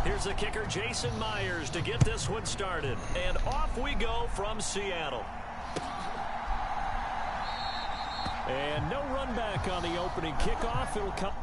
Here's the kicker, Jason Myers, to get this one started. And off we go from Seattle. And no run back on the opening kickoff. It'll come.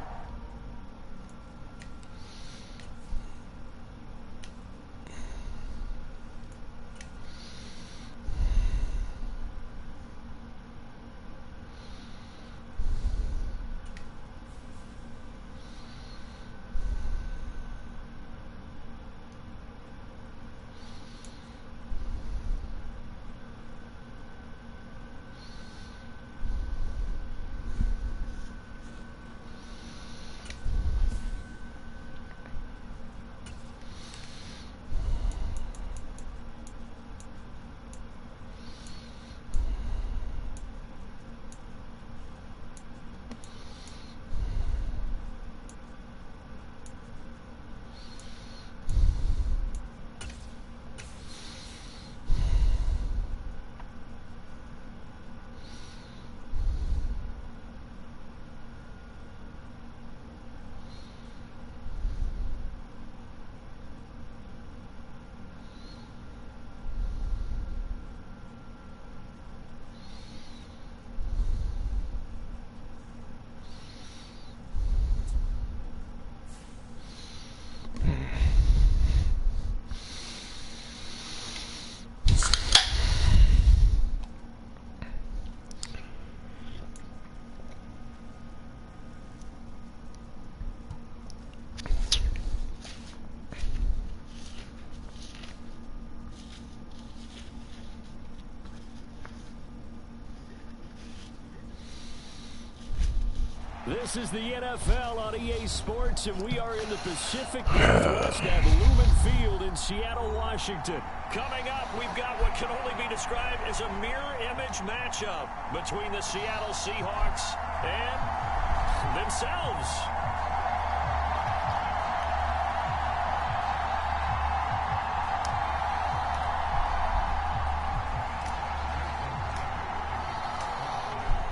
This is the NFL on EA Sports, and we are in the Pacific Northwest at Lumen Field in Seattle, Washington. Coming up, we've got what can only be described as a mirror image matchup between the Seattle Seahawks and themselves.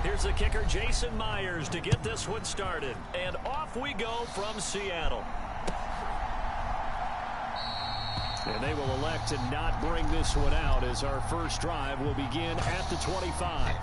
Here's the kicker, Jason Myers, to get this one started. And off we go from Seattle. And they will elect to not bring this one out as our first drive will begin at the 25.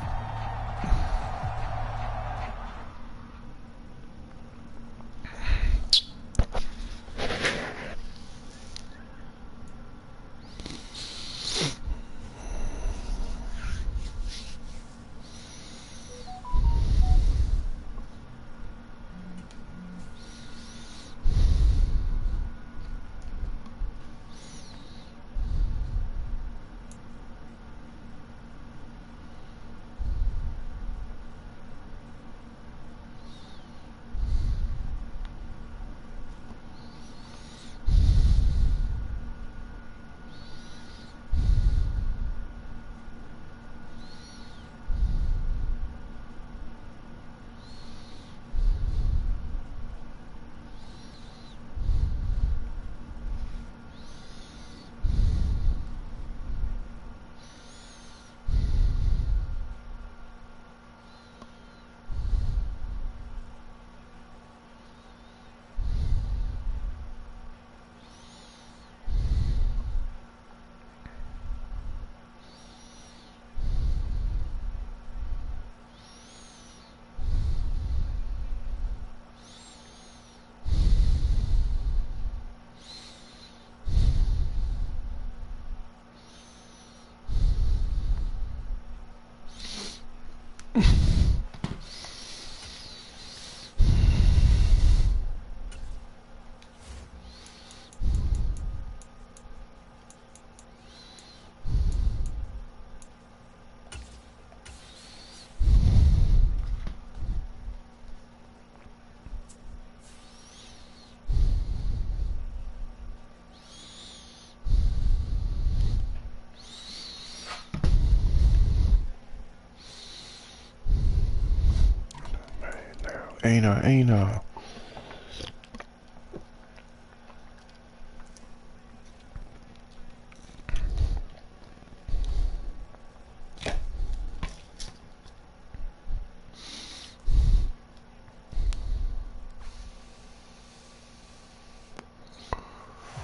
Ain't no.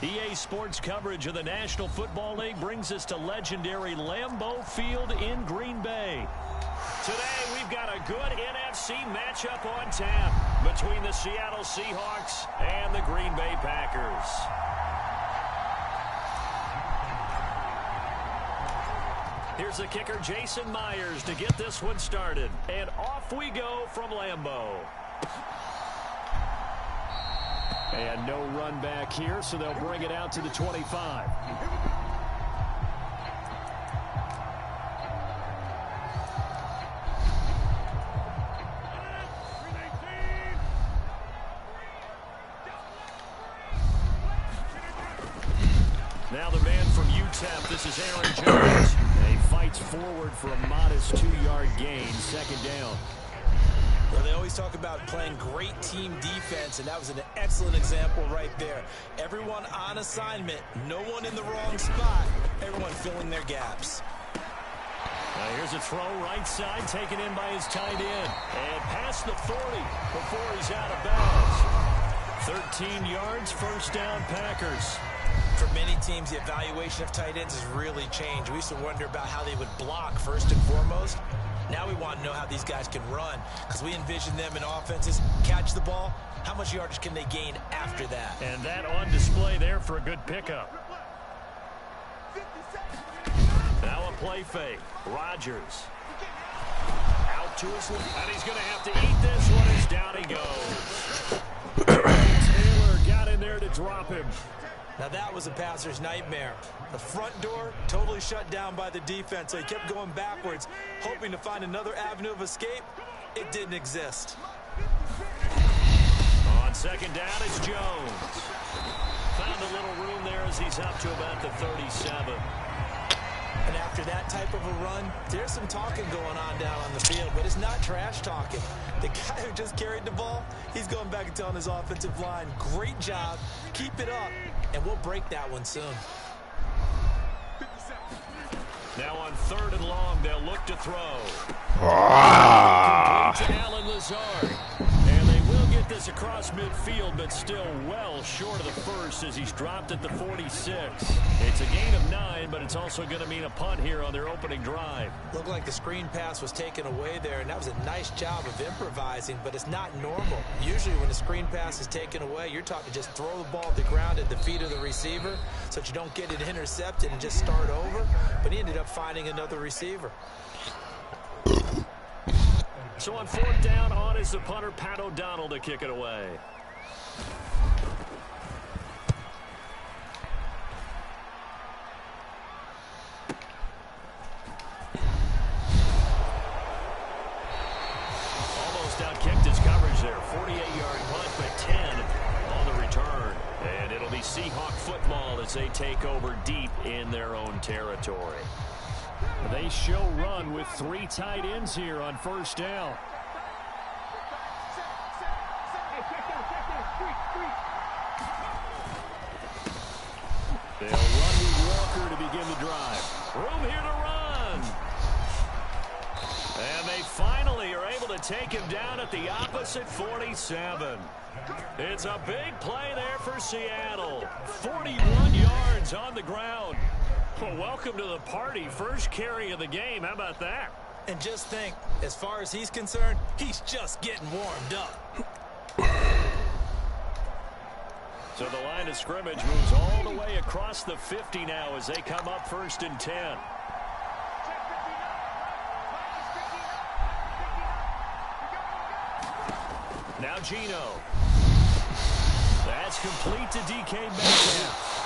EA Sports coverage of the National Football League brings us to legendary Lambeau Field in Green Bay. Today, we've got a good NFC matchup on tap between the Seattle Seahawks and the Green Bay Packers. Here's the kicker, Jason Myers, to get this one started. And off we go from Lambeau. And no run back here, so they'll bring it out to the 25. Now the man from UTEP, this is Aaron Jones. And he fights forward for a modest 2-yard gain, second down. Well, they always talk about playing great team defense, and that was an excellent example right there. Everyone on assignment, no one in the wrong spot, everyone filling their gaps. Now here's a throw right side, taken in by his tight end. And past the 40 before he's out of bounds. 13 yards, first down, Packers. For many teams, the evaluation of tight ends has really changed. We used to wonder about how they would block first and foremost. Now we want to know how these guys can run, because we envision them in offenses catch the ball. How much yardage can they gain after that? And that on display there for a good pickup. Now a play fake. Rodgers. Out to his left. And he's going to have to eat this one as down he goes. Taylor got in there to drop him. Now that was a passer's nightmare. The front door totally shut down by the defense, so he kept going backwards, hoping to find another avenue of escape. It didn't exist. On second down, it's Jones. Found a little room there as he's up to about the 37. And after that type of a run, there's some talking going on down on the field, but it's not trash talking. The guy who just carried the ball, he's going back and telling his offensive line, great job, keep it up, and we'll break that one soon. Now on third and long, they'll look to throw. Complete to Alan Lazard. And they will get this across midfield, but still well short of the first as he's dropped at the 46. It's a gain of 9, but it's also going to mean a punt here on their opening drive. Looked like the screen pass was taken away there, and that was a nice job of improvising, but it's not normal. Usually when a screen pass is taken away, you're taught to just throw the ball at the ground at the feet of the receiver so that you don't get it intercepted and just start over, but he ended up finding another receiver. So on fourth down, on is the punter, Pat O'Donnell, to kick it away. Almost outkicked his coverage there. 48-yard punt, but 10 on the return. And it'll be Seahawk football as they take over deep in their own territory. They show run with 3 tight ends here on first down. They'll run with Walker to begin the drive. Room here to run. And they finally are able to take him down at the opposite 47. It's a big play there for Seattle. 41 yards on the ground. Well, welcome to the party. First carry of the game. How about that? And just think, as far as he's concerned, he's just getting warmed up. So the line of scrimmage moves all the way across the 50 now as they come up first and 10. Now Geno. That's complete to DK Metcalf.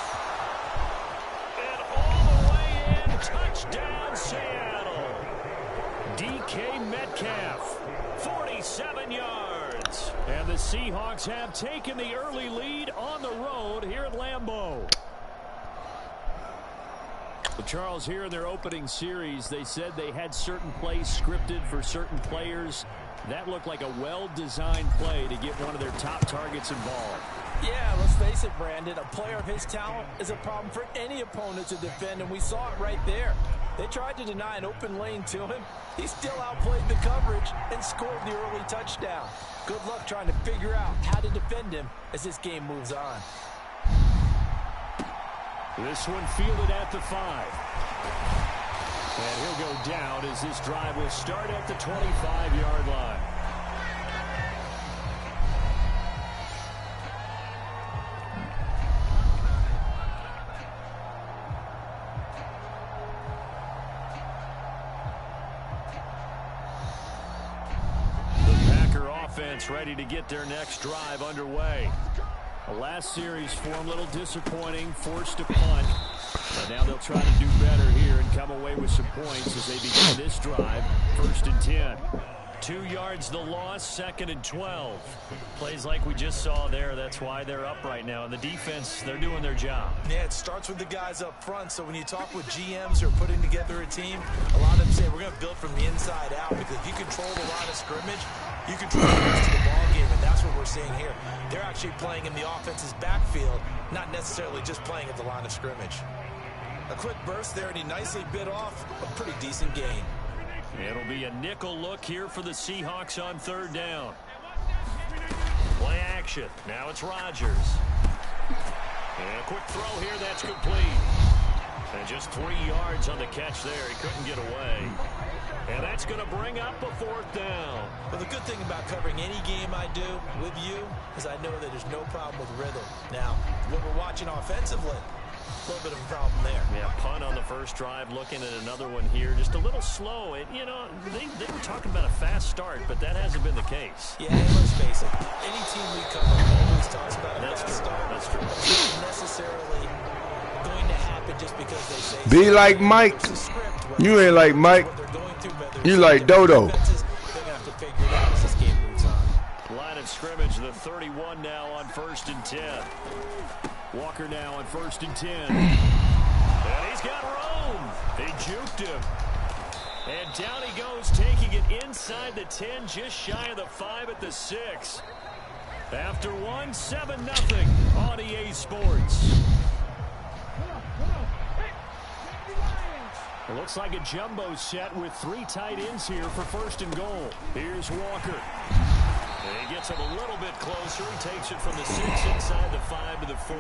Touchdown, Seattle. DK Metcalf, 47 yards. And the Seahawks have taken the early lead on the road here at Lambeau. Well, Charles, here in their opening series, they said they had certain plays scripted for certain players. That looked like a well-designed play to get one of their top targets involved. Yeah, let's face it, Brandon. A player of his talent is a problem for any opponent to defend, and we saw it right there. They tried to deny an open lane to him. He still outplayed the coverage and scored the early touchdown. Good luck trying to figure out how to defend him as this game moves on. This one fielded at the 5. And he'll go down as this drive will start at the 25-yard line. Ready to get their next drive underway. The last series for them a little disappointing, forced to punt. But now they'll try to do better here and come away with some points as they begin this drive. 1st and 10. 2 yards the loss, 2nd and 12. Plays like we just saw there. That's why they're up right now. And the defense, they're doing their job. Yeah, it starts with the guys up front. So when you talk with GMs who are putting together a team, a lot of them say we're going to build from the inside out, because if you control the line of scrimmage, you control the rest of the ball game, and that's what we're seeing here. They're actually playing in the offense's backfield, not necessarily just playing at the line of scrimmage. A quick burst there, and he nicely bit off a pretty decent gain. It'll be a nickel look here for the Seahawks on 3rd down. Play action. Now it's Rodgers. And a quick throw here. That's complete. And just 3 yards on the catch there. He couldn't get away. And that's going to bring up a 4th down. Well, the good thing about covering any game I do with you is I know that there's no problem with rhythm. Now, when we're watching offensively, a little bit of a problem there. Yeah, punt on the first drive, looking at another one here. Just a little slow. And, you know, they were talking about a fast start, but that hasn't been the case. Yeah, let's face it. Any team we cover always talks about a fast start. That's true. It's not necessarily going to happen just because they say Be so. like Mike. You ain't like Mike. You like Dodo. They're going to have to figure it out as this game moves on. Line of scrimmage, the 31 now on 1st and 10. Walker now on 1st and 10. And he's got room. They juked him. And down he goes, taking it inside the 10, just shy of the 5 at the 6. After one, 7-0 on EA Sports. It looks like a jumbo set with 3 tight ends here for 1st and goal. Here's Walker. And he gets him a little bit closer. He takes it from the 6 inside the 5 to the 4.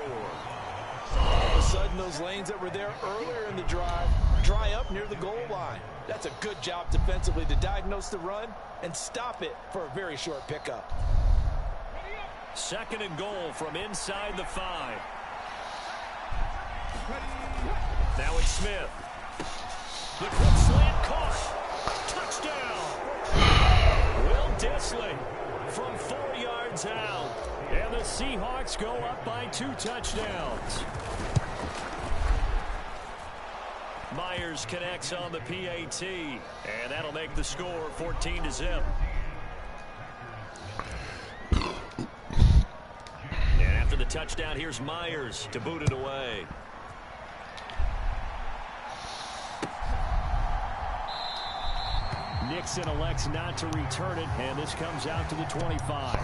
All of a sudden, those lanes that were there earlier in the drive dry up near the goal line. That's a good job defensively to diagnose the run and stop it for a very short pickup. 2nd and goal from inside the 5. Now it's Smith. The quick slant caught. Touchdown. Will Dissly from 4 yards out. And the Seahawks go up by 2 touchdowns. Myers connects on the PAT. And that'll make the score 14-0. And after the touchdown, here's Myers to boot it away. Nixon elects not to return it, and this comes out to the 25.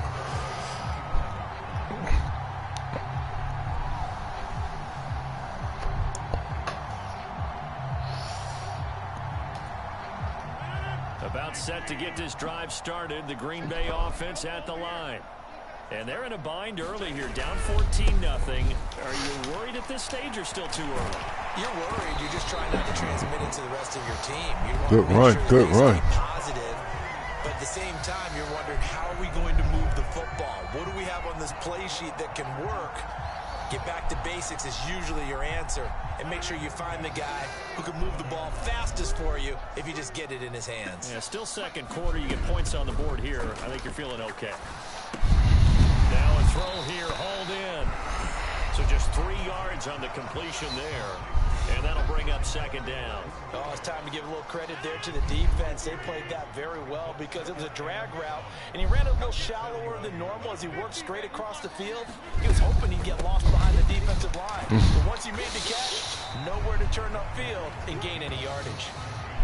About set to get this drive started, the Green Bay offense at the line. And they're in a bind early here, down 14-0. Are you worried at this stage or still too early? You're worried. You're just trying not to transmit it to the rest of your team. You want Good to make run, sure good that they run. stay positive, but at the same time, you're wondering, how are we going to move the football? What do we have on this play sheet that can work? Get back to basics is usually your answer, and make sure you find the guy who can move the ball fastest for you if you just get it in his hands. Yeah, still 2nd quarter. You get points on the board here. I think you're feeling okay. Now a throw here, hauled in. So just 3 yards on the completion there. And that'll bring up 2nd down. Oh, it's time to give a little credit there to the defense. They played that very well because it was a drag route, and he ran a little shallower than normal as he worked straight across the field. He was hoping he'd get lost behind the defensive line. But once he made the catch, nowhere to turn upfield and gain any yardage.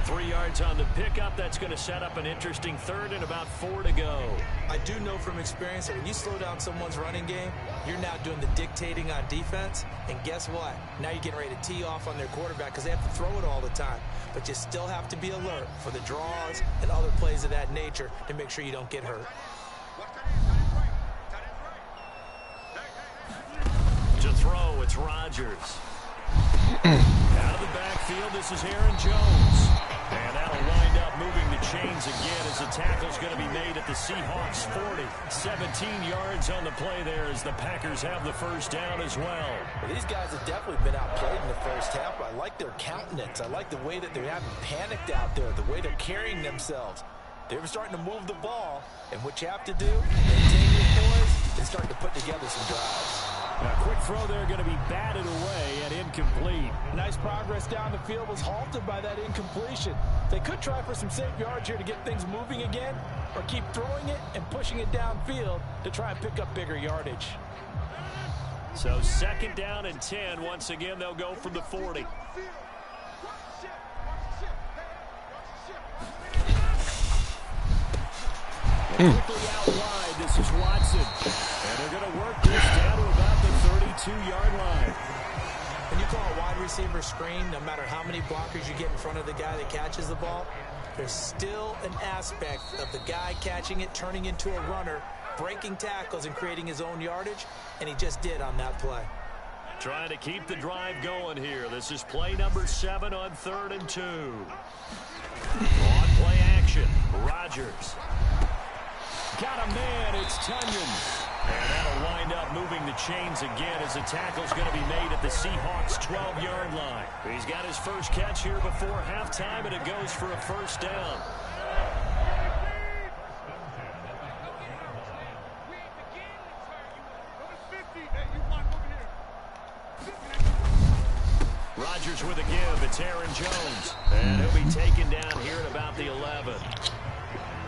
3 yards on the pickup. That's going to set up an interesting 3rd and about 4 to go. I do know from experience that when you slow down someone's running game, you're now doing the dictating on defense. And guess what? Now you're getting ready to tee off on their quarterback because they have to throw it all the time. But you still have to be alert for the draws and other plays of that nature to make sure you don't get hurt. To throw, it's Rodgers. Out of the backfield, this is Aaron Jones. And that'll wind up moving the chains again as the tackle's going to be made at the Seahawks 40. 17 yards on the play there as the Packers have the first down as well. Well, these guys have definitely been outplayed in the first half, but I like their countenance. I like the way that they haven't panicked out there, the way they're carrying themselves. They were starting to move the ball, and what you have to do, maintain your poise and start to put together some drives. A quick throw there going to be batted away and incomplete. Nice progress down the field was halted by that incompletion. They could try for some safe yards here to get things moving again, or keep throwing it and pushing it downfield to try and pick up bigger yardage. So second down and 10. Once again, they'll go from the 40. Quickly out wide, this is Watson. And they're going to work this down to about the 32-yard line. When you call a wide receiver screen, no matter how many blockers you get in front of the guy that catches the ball, there's still an aspect of the guy catching it, turning into a runner, breaking tackles and creating his own yardage, and he just did on that play. Trying to keep the drive going here. This is play number 7 on 3rd and 2. On play action, Rodgers. Got a man, it's Tunyon. And that'll wind up moving the chains again as the tackle's going to be made at the Seahawks 12-yard line. He's got his first catch here before halftime, and it goes for a first down. Rodgers with a give. It's Aaron Jones. And he'll be taken down here at about the 11.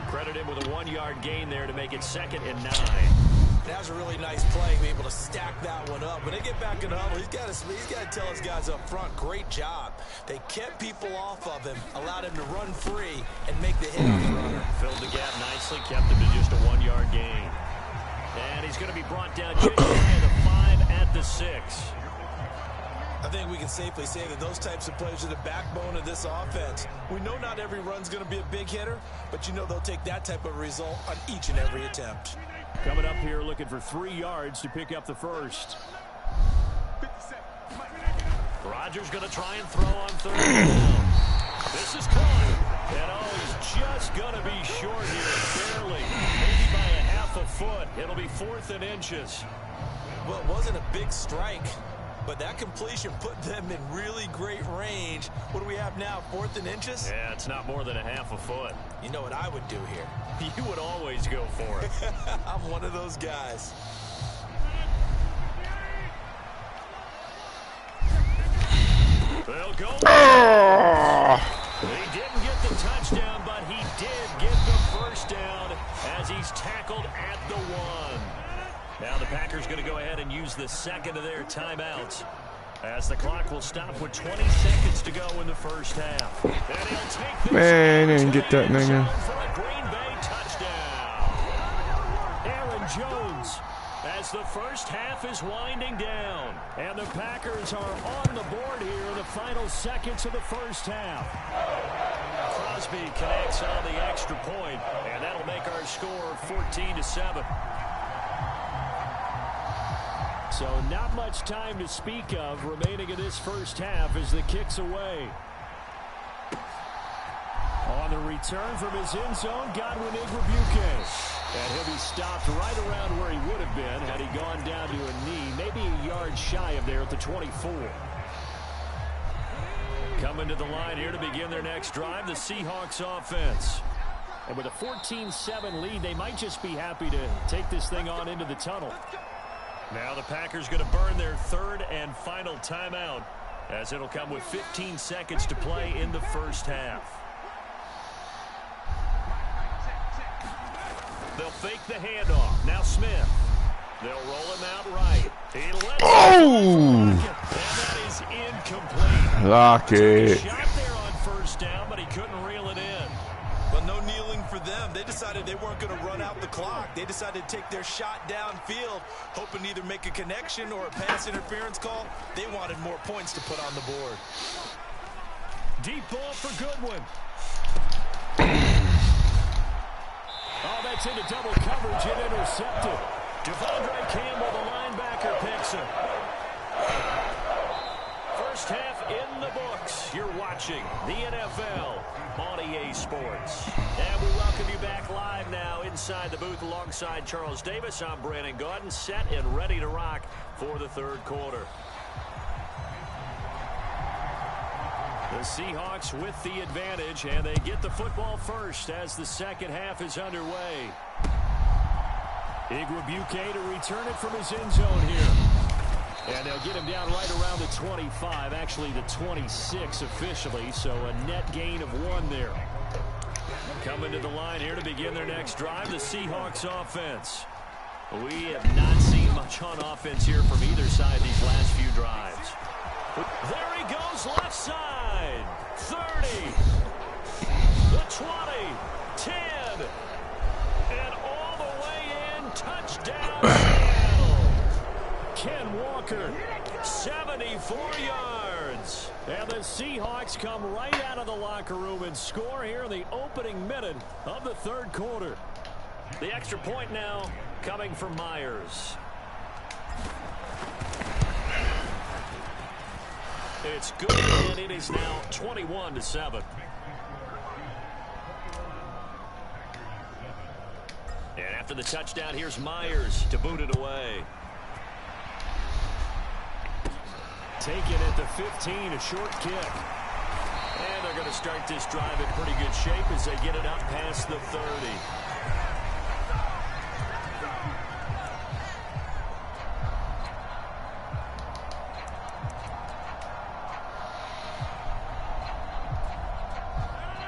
Credit him with a 1-yard gain there to make it 2nd and 9. That was a really nice play, be able to stack that one up. When they get back in the huddle, he's got to tell his guys up front, great job. They kept people off of him, allowed him to run free, and make the hit on the runner. Filled the gap nicely, kept him to just a 1-yard gain. And he's going to be brought down just by the 5 at the 6. I think we can safely say that those types of plays are the backbone of this offense. We know not every run's going to be a big hitter, but you know they'll take that type of result on each and every attempt. Coming up here looking for 3 yards to pick up the first. Rodgers going to try and throw on 3rd down. This is caught. And he's just going to be short here, barely. Maybe by a half a foot. It'll be 4th and inches. Well, it wasn't a big strike, but that completion put them in really great range. What do we have now, 4th and inches? Yeah, it's not more than a half a foot. You know what I would do here? You would always go for it. I'm one of those guys. They'll go. He didn't get the touchdown, but he did get the first down as he's tackled at the 1. Now the Packers going to go ahead and use the 2nd of their timeouts as the clock will stop with 20 seconds to go in the first half. And he'll take this. Man, I didn't get that nigga. For a Green Bay touchdown. Aaron Jones as the first half is winding down. And the Packers are on the board here in the final seconds of the first half. Crosby connects on the extra point, and that'll make our score 14-7. So not much time to speak of remaining in this first half as the kick's away. On the return from his end zone, Godwin Igwebuike. And he'll be stopped right around where he would have been had he gone down to a knee, maybe a yard shy of there at the 24. Coming to the line here to begin their next drive, the Seahawks offense. And with a 14-7 lead, they might just be happy to take this thing on into the tunnel. Now the Packers going to burn their 3rd and final timeout as it'll come with 15 seconds to play in the first half. They'll fake the handoff. Now Smith. They'll roll him out right. He lets and that is incomplete. Lock it. Shot there on first down, but he couldn't reel it in. Well, no kneeling for them. They decided they weren't going to run out the clock. They decided to take their shot downfield, hoping to either make a connection or a pass interference call. They wanted more points to put on the board. Deep ball for Goodwin. Oh, that's into double coverage and intercepted. Devondre Campbell, the linebacker, picks him. First First half in the books. You're watching the NFL on EA Sports. And we welcome you back live now inside the booth alongside Charles Davis. I'm Brandon Gaudin, set and ready to rock for the third quarter. The Seahawks with the advantage, and they get the football first as the second half is underway. Igwebuike to return it from his end zone here. And they'll get him down right around the 25, actually the 26 officially, so a net gain of 1 there. Coming to the line here to begin their next drive, the Seahawks offense. We have not seen much on offense here from either side these last few drives. There he goes, left side. 30. The 20. 10. And all the way in. Touchdown, Seattle. Ken Walker, 74 yards. And the Seahawks come right out of the locker room and score here in the opening minute of the third quarter. The extra point now coming from Myers. It's good, and it is now 21-7. And after the touchdown, here's Myers to boot it away. Taken at the 15, a short kick. And they're going to start this drive in pretty good shape as they get it up past the 30.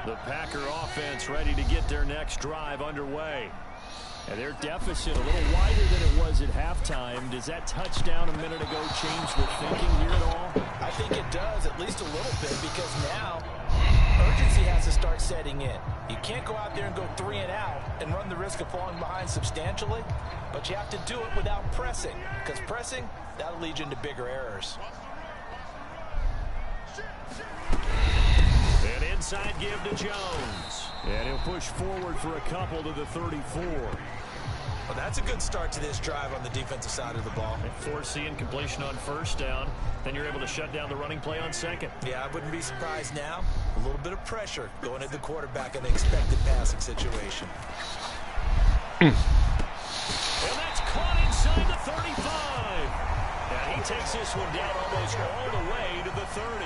The Packer offense ready to get their next drive underway. And their deficit a little wider than it was at halftime. Does that touchdown a minute ago change the thinking here at all? I think it does, at least a little bit, because now urgency has to start setting in. You can't go out there and go 3 and out and run the risk of falling behind substantially, but you have to do it without pressing, because pressing, that'll lead you into bigger errors. An inside give to Jones. And he'll push forward for a couple to the 34. Well, that's a good start to this drive on the defensive side of the ball. Forcing completion on first down. Then you're able to shut down the running play on second. Yeah, I wouldn't be surprised now. A little bit of pressure going at the quarterback in an expected passing situation. And that's caught inside the 35. And he takes this one down almost all the way to the 30.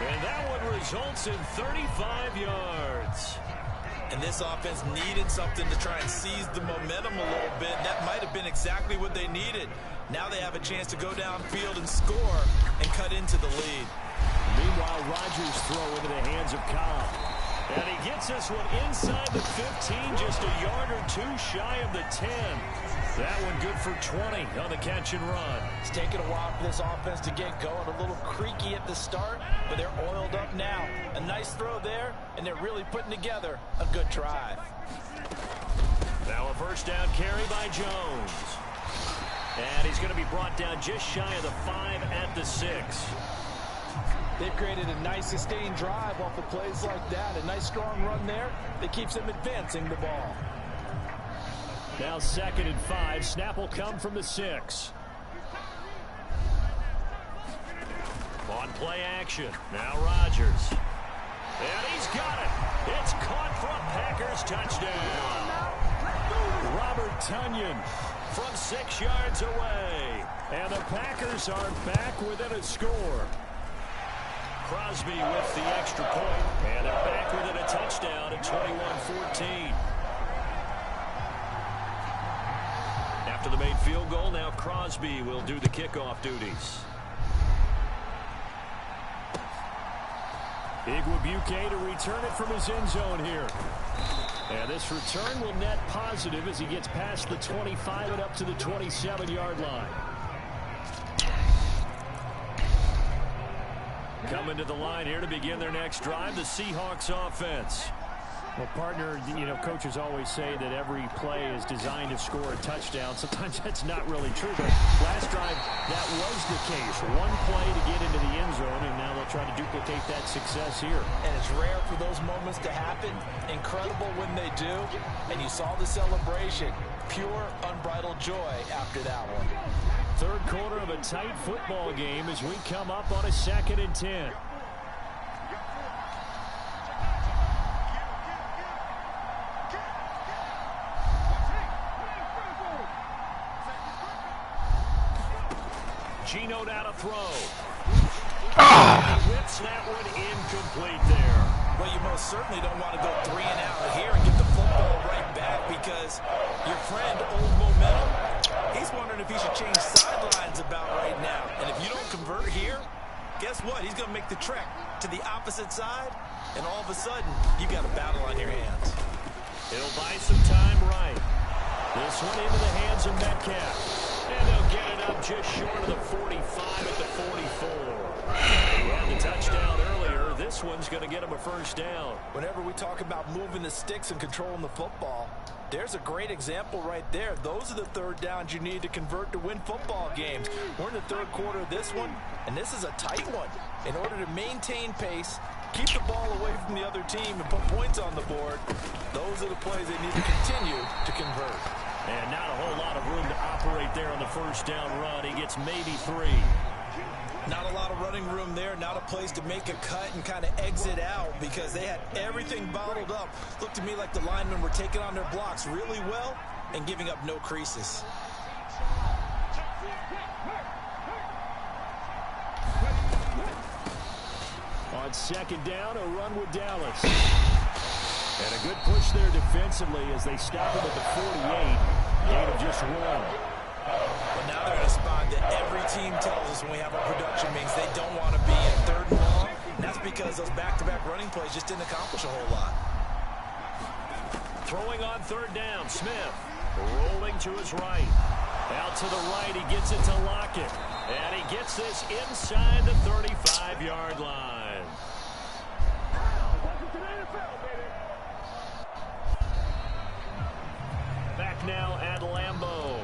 And that one results in 35 yards. And this offense needed something to try and seize the momentum a little bit. That might have been exactly what they needed. Now they have a chance to go downfield and score and cut into the lead. Meanwhile, Rodgers throw into the hands of Cobb. And he gets this one inside the 15, just a yard or two shy of the 10. That one good for 20 on the catch and run. It's taken a while for this offense to get going. A little creaky at the start, but they're oiled up now. A nice throw there, and they're really putting together a good drive. Now a first down carry by Jones. And he's going to be brought down just shy of the 5 at the 6. They've created a nice sustained drive off of plays like that. A nice strong run there that keeps them advancing the ball. Now 2nd and 5. Snap will come from the 6. On play action. Now Rodgers. And he's got it. It's caught from Packers touchdown. Robert Tonyan from 6 yards away. And the Packers are back within a score. Crosby with the extra point. And they're back within a touchdown at 21-14. After the made field goal, now Crosby will do the kickoff duties. Igwebuike to return it from his end zone here. And this return will net positive as he gets past the 25 and up to the 27-yard line. Coming to the line here to begin their next drive, the Seahawks offense. Well, partner, you know, coaches always say that every play is designed to score a touchdown. Sometimes that's not really true, but last drive, that was the case. One play to get into the end zone, and now they'll try to duplicate that success here. And it's rare for those moments to happen. Incredible when they do. And you saw the celebration. Pure, unbridled joy after that one. third quarter of a tight football game as we come up on a 2nd and 10. Gino now to throw. He whips that one incomplete there. Well, you most certainly don't want to go 3 and out here and get the football right back because your friend, Old Momentum, he's wondering if he should change sidelines about right now. And if you don't convert here, guess what? He's going to make the trek to the opposite side, and all of a sudden, you got a battle on your hands. It'll buy some time right. This one into the hands of Metcalf. And they'll get it up just short of the 45 at the 44. He had the touchdown earlier. This one's going to get him a first down. Whenever we talk about moving the sticks and controlling the football, there's a great example right there. Those are the third downs you need to convert to win football games. We're in the third quarter of this one, and this is a tight one. In order to maintain pace, keep the ball away from the other team, and put points on the board, those are the plays they need to continue to convert. And not a whole lot of room to operate there on the first down run. He gets maybe 3. Not a lot of running room there. Not a place to make a cut and kind of exit out because they had everything bottled up. Looked to me like the linemen were taking on their blocks really well and giving up no creases. On 2nd down, a run with Dallas. And a good push there defensively as they stop him at the 48. Gain of just 1. But now they're in a spot that every team tells us when we have our production means they don't want to be in 3rd and long. And that's because those back-to-back running plays just didn't accomplish a whole lot. Throwing on 3rd down, Smith rolling to his right. Out to the right, he gets it to Lockett. And he gets this inside the 35-yard line. Back now at Lambeau.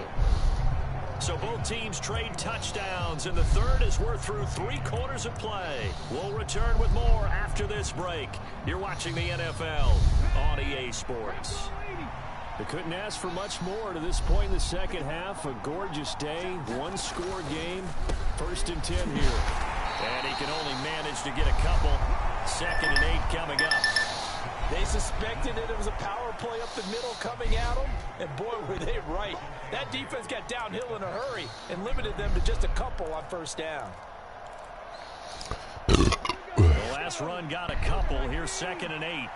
So both teams trade touchdowns, and the third as we're through 3 quarters of play. We'll return with more after this break. You're watching the NFL on EA Sports. They couldn't ask for much more to this point in the second half. A gorgeous day, 1-score game, 1st and 10 here. And he can only manage to get a couple. 2nd and 8 coming up. They suspected that it was a power play up the middle coming at them, and boy, were they right. That defense got downhill in a hurry and limited them to just a couple on 1st down. The last run got a couple. Here's 2nd and 8.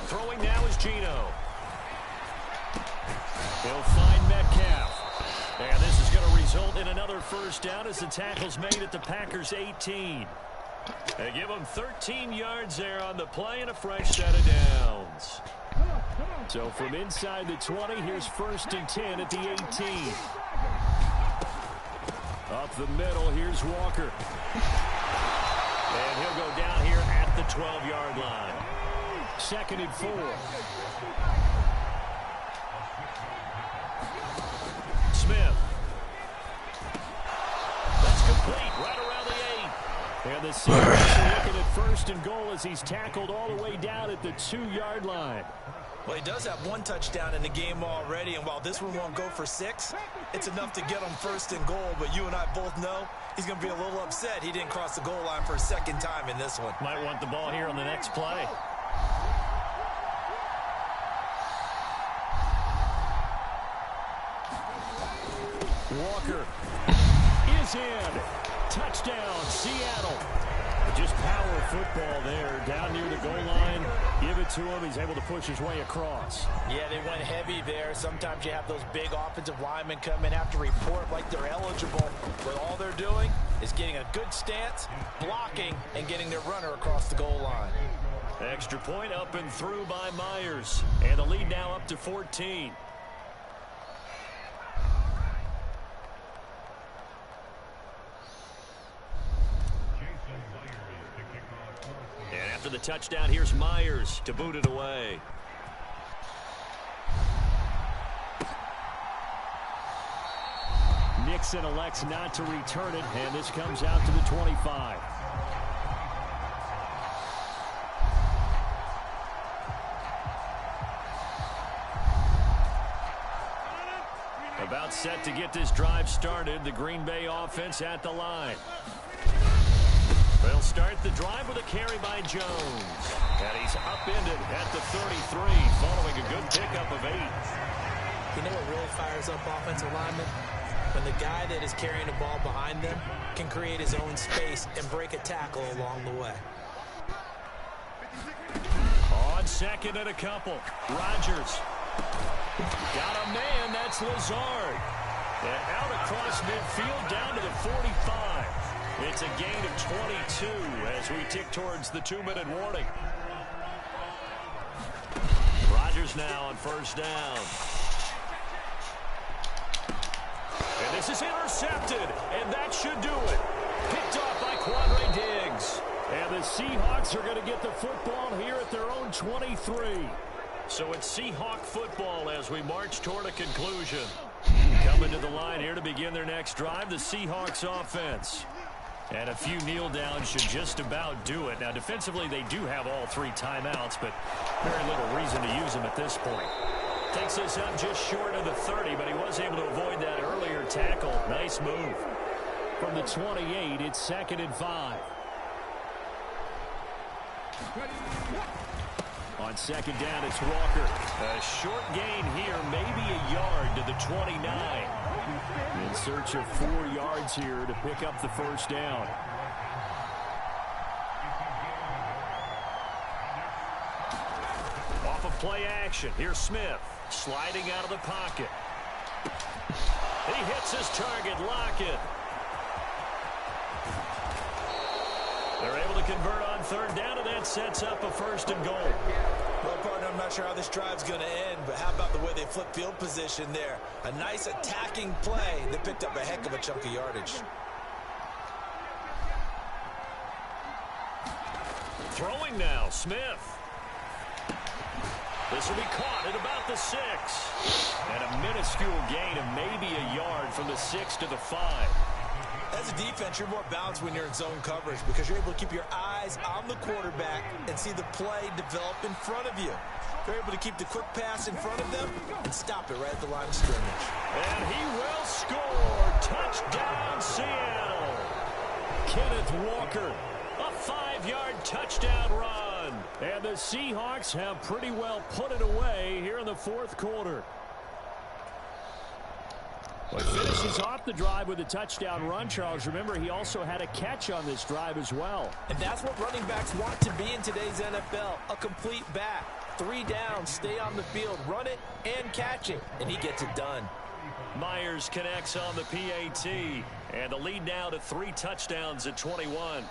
Throwing now is Gino. He'll find Metcalf. And this is going to result in another first down as the tackle's made at the Packers' 18. They give them 13 yards there on the play and a fresh set of downs. So from inside the 20, here's 1st and 10 at the 18. Up the middle, here's Walker. And he'll go down here at the 12-yard line. 2nd and 4. Smith. That's complete right around the 8. And the Seahawks are looking at 1st and goal as he's tackled all the way down at the 2-yard line. Well, he does have 1 touchdown in the game already, and while this one won't go for 6, it's enough to get him 1st and goal. But you and I both know he's going to be a little upset he didn't cross the goal line for a 2nd time in this one. Might want the ball here on the next play. Walker is in. Touchdown, Seattle. Just power football there down near the goal line. Give it to him. He's able to push his way across. Yeah, they went heavy there. Sometimes you have those big offensive linemen come in, have to report like they're eligible. But all they're doing is getting a good stance, blocking, and getting their runner across the goal line. Extra point up and through by Myers. And the lead now up to 14. And after the touchdown, here's Myers to boot it away. Nixon elects not to return it, and this comes out to the 25. About set to get this drive started. The Green Bay offense at the line. They'll start the drive with a carry by Jones. And he's upended at the 33 following a good pickup of 8. You know what really fires up offensive linemen? When the guy that is carrying the ball behind them can create his own space and break a tackle along the way. On second and a couple. Rodgers. Got a man. That's Lazard. And out across midfield down to the 45. It's a gain of 22 as we tick towards the 2-minute warning. Rodgers now on first down. And this is intercepted, and that should do it. Picked off by Quandre Diggs. And the Seahawks are going to get the football here at their own 23. So it's Seahawk football as we march toward a conclusion. Coming to the line here to begin their next drive, the Seahawks offense. And a few kneel downs should just about do it. Now, defensively, they do have all 3 timeouts, but very little reason to use them at this point. Takes us up just short of the 30, but he was able to avoid that earlier tackle. Nice move. From the 28, it's 2nd and 5. On second down, it's Walker. A short gain here, maybe a yard to the 29. In search of 4 yards here to pick up the first down. Off of play action, here's Smith. Sliding out of the pocket. He hits his target, Lockett. They're able to convert on third down, and that sets up a 1st and goal. Well, partner, I'm not sure how this drive's going to end, but how about the way they flip field position there? A nice attacking play that picked up a heck of a chunk of yardage. Throwing now, Smith. This will be caught at about the 6. And a minuscule gain of maybe a yard from the 6 to the 5. As a defense, you're more balanced when you're in zone coverage because you're able to keep your eyes on the quarterback and see the play develop in front of you. You're able to keep the quick pass in front of them and stop it right at the line of scrimmage. And he will score. Touchdown, Seattle. Kenneth Walker, a 5-yard touchdown run. And the Seahawks have pretty well put it away here in the 4th quarter. Well, he finishes off the drive with a touchdown run, Charles. Remember, he also had a catch on this drive as well. And that's what running backs want to be in today's NFL, a complete back. 3 downs, stay on the field, run it, and catch it. And he gets it done. Myers connects on the PAT. And the lead now to 3 touchdowns at 21.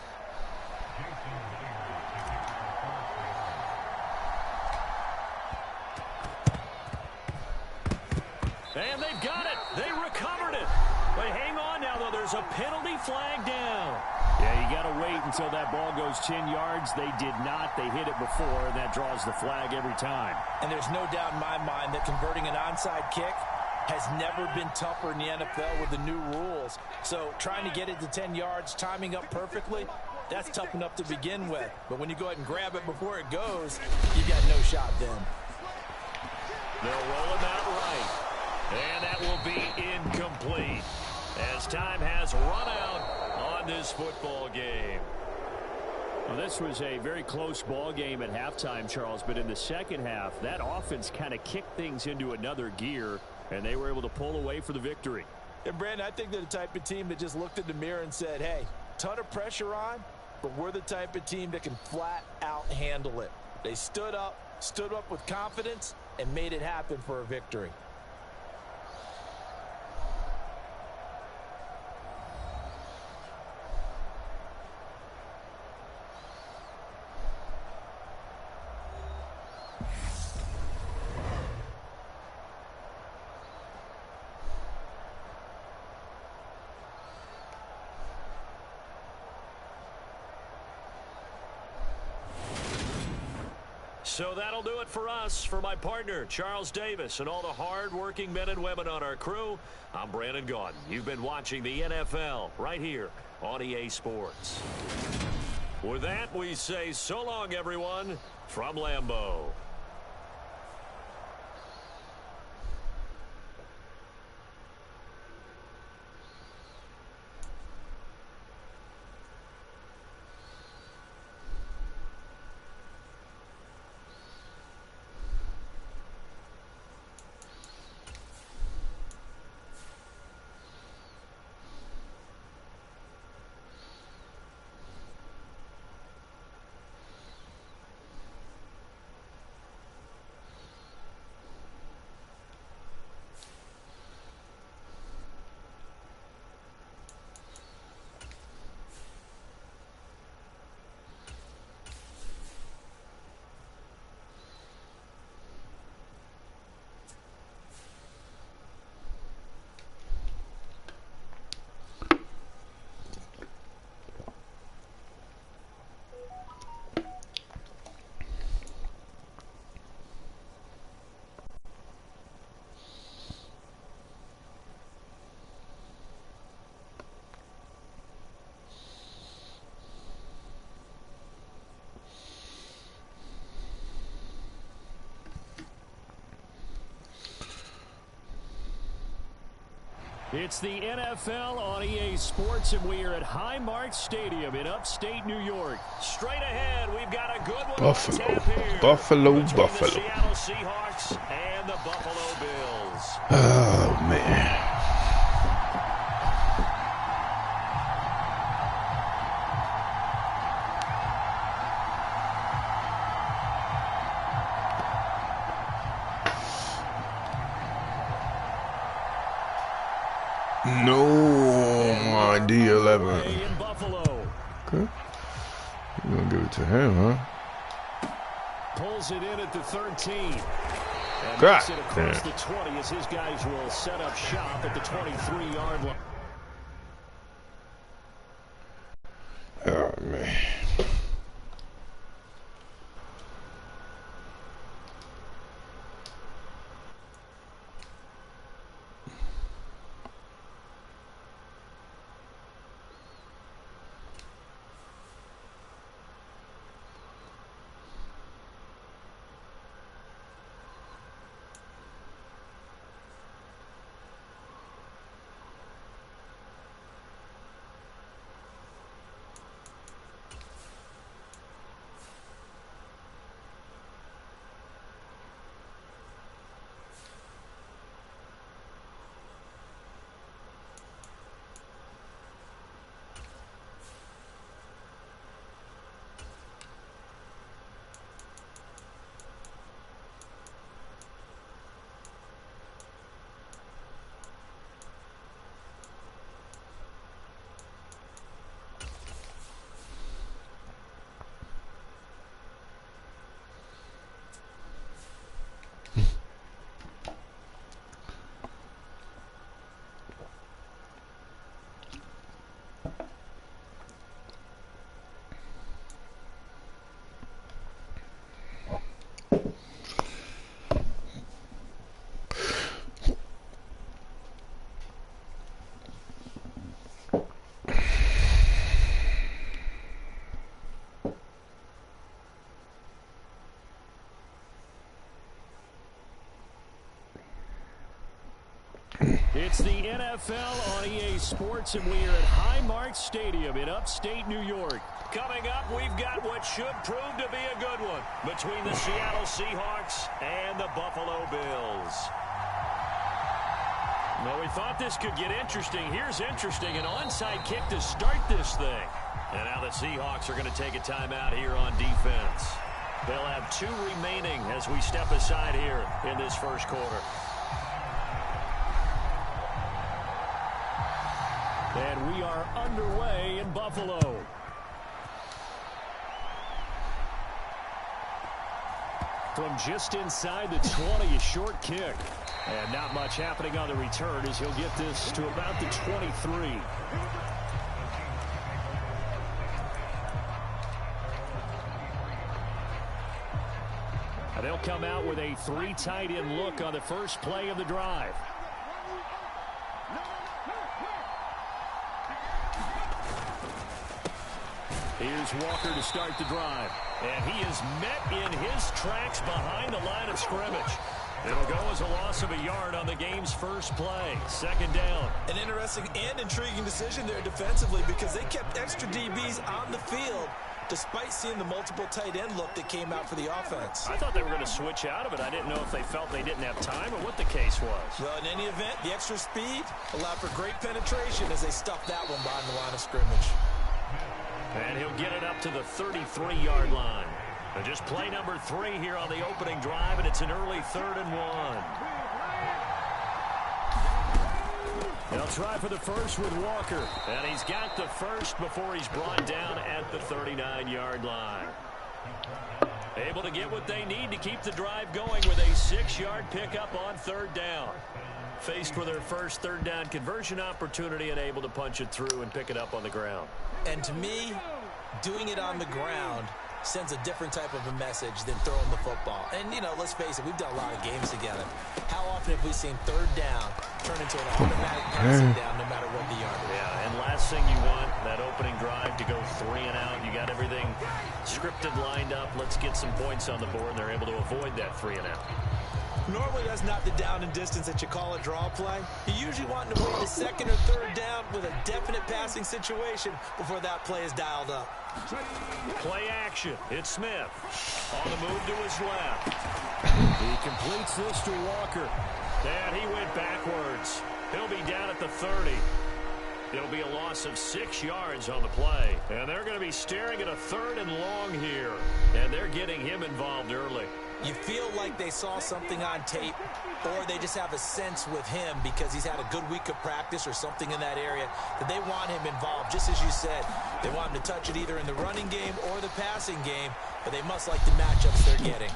And they've got it. They recovered it. But hang on now, though. There's a penalty flag down. Yeah, you got to wait until that ball goes 10 yards. They did not. They hit it before, and that draws the flag every time. And there's no doubt in my mind that converting an onside kick has never been tougher in the NFL with the new rules. So trying to get it to 10 yards, timing up perfectly, that's tough enough to begin with. But when you go ahead and grab it before it goes, you got no shot then. They'll roll him out right. And that will be incomplete as time has run out on this football game. Well, this was a very close ball game at halftime, Charles, but in the second half, that offense kind of kicked things into another gear, and they were able to pull away for the victory. And, Brandon, I think they're the type of team that just looked in the mirror and said, hey, ton of pressure on, but we're the type of team that can flat out handle it. They stood up with confidence, and made it happen for a victory. So that'll do it for us. For my partner, Charles Davis, and all the hard-working men and women on our crew, I'm Brandon Gaudin. You've been watching the NFL right here on EA Sports. With that, we say so long, everyone, from Lambeau. It's the NFL on EA Sports, and we are at Highmark Stadium in upstate New York. Straight ahead, we've got a good one. Buffalo. On tap here. Buffalo. The Seattle Seahawks and the Buffalo Bills. Oh, man. No idea, 11. Okay. You're going to give it to him, huh? Pulls it in at the 13. And God makes it across the 20 as his guys will set up shop at the 23-yard line. Oh, man. It's the NFL on EA Sports, and we are at Highmark Stadium in upstate New York. Coming up, we've got what should prove to be a good one between the Seattle Seahawks and the Buffalo Bills. Well, we thought this could get interesting. Here's interesting, an onside kick to start this thing. And now the Seahawks are going to take a timeout here on defense. They'll have 2 remaining as we step aside here in this first quarter. And we are underway in Buffalo. From just inside the 20, a short kick. And not much happening on the return as he'll get this to about the 23. And they'll come out with a 3 tight end look on the first play of the drive. Here's Walker to start the drive. And he is met in his tracks behind the line of scrimmage. It'll go as a loss of a yard on the game's first play. Second down. An interesting and intriguing decision there defensively because they kept extra DBs on the field despite seeing the multiple tight end look that came out for the offense. I thought they were going to switch out of it. I didn't know if they felt they didn't have time or what the case was. Well, in any event, the extra speed allowed for great penetration as they stuffed that one behind the line of scrimmage. And he'll get it up to the 33-yard line. And just play number 3 here on the opening drive, and it's an early 3rd and 1. They'll try for the first with Walker. And he's got the first before he's brought down at the 39-yard line. Able to get what they need to keep the drive going with a 6-yard pickup on 3rd down. Faced with their first 3rd down conversion opportunity and able to punch it through and pick it up on the ground. And to me, doing it on the ground sends a different type of a message than throwing the football. And, you know, let's face it, we've done a lot of games together. How often have we seen 3rd down turn into an automatic passing down no matter what the yardage? Yeah, and last thing you want, that opening drive to go 3 and out. You got everything scripted, lined up. Let's get some points on the board, and they're able to avoid that 3 and out. Normally, that's not the down and distance that you call a draw play. You usually want to wait a second or third down with a definite passing situation before that play is dialed up. Play action. It's Smith. On the move to his left. He completes this to Walker. And he went backwards. He'll be down at the 30. It'll be a loss of 6 yards on the play. And they're going to be staring at a 3rd and long here. And they're getting him involved early. You feel like they saw something on tape, or they just have a sense with him because he's had a good week of practice or something in that area that they want him involved. Just as you said, they want him to touch it either in the running game or the passing game, but they must like the matchups they're getting.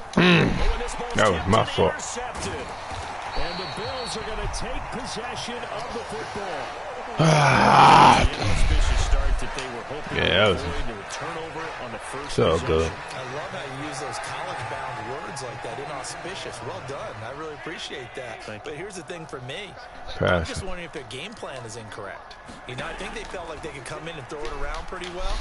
That was my fault. And the Bills are going to take possession of the football. Yeah, that was turnover on the first so good. I love how you use those college-bound words like that, inauspicious. Well done. I really appreciate that. But here's the thing for me. I'm just wondering if their game plan is incorrect. You know, I think they felt like they could come in and throw it around pretty well.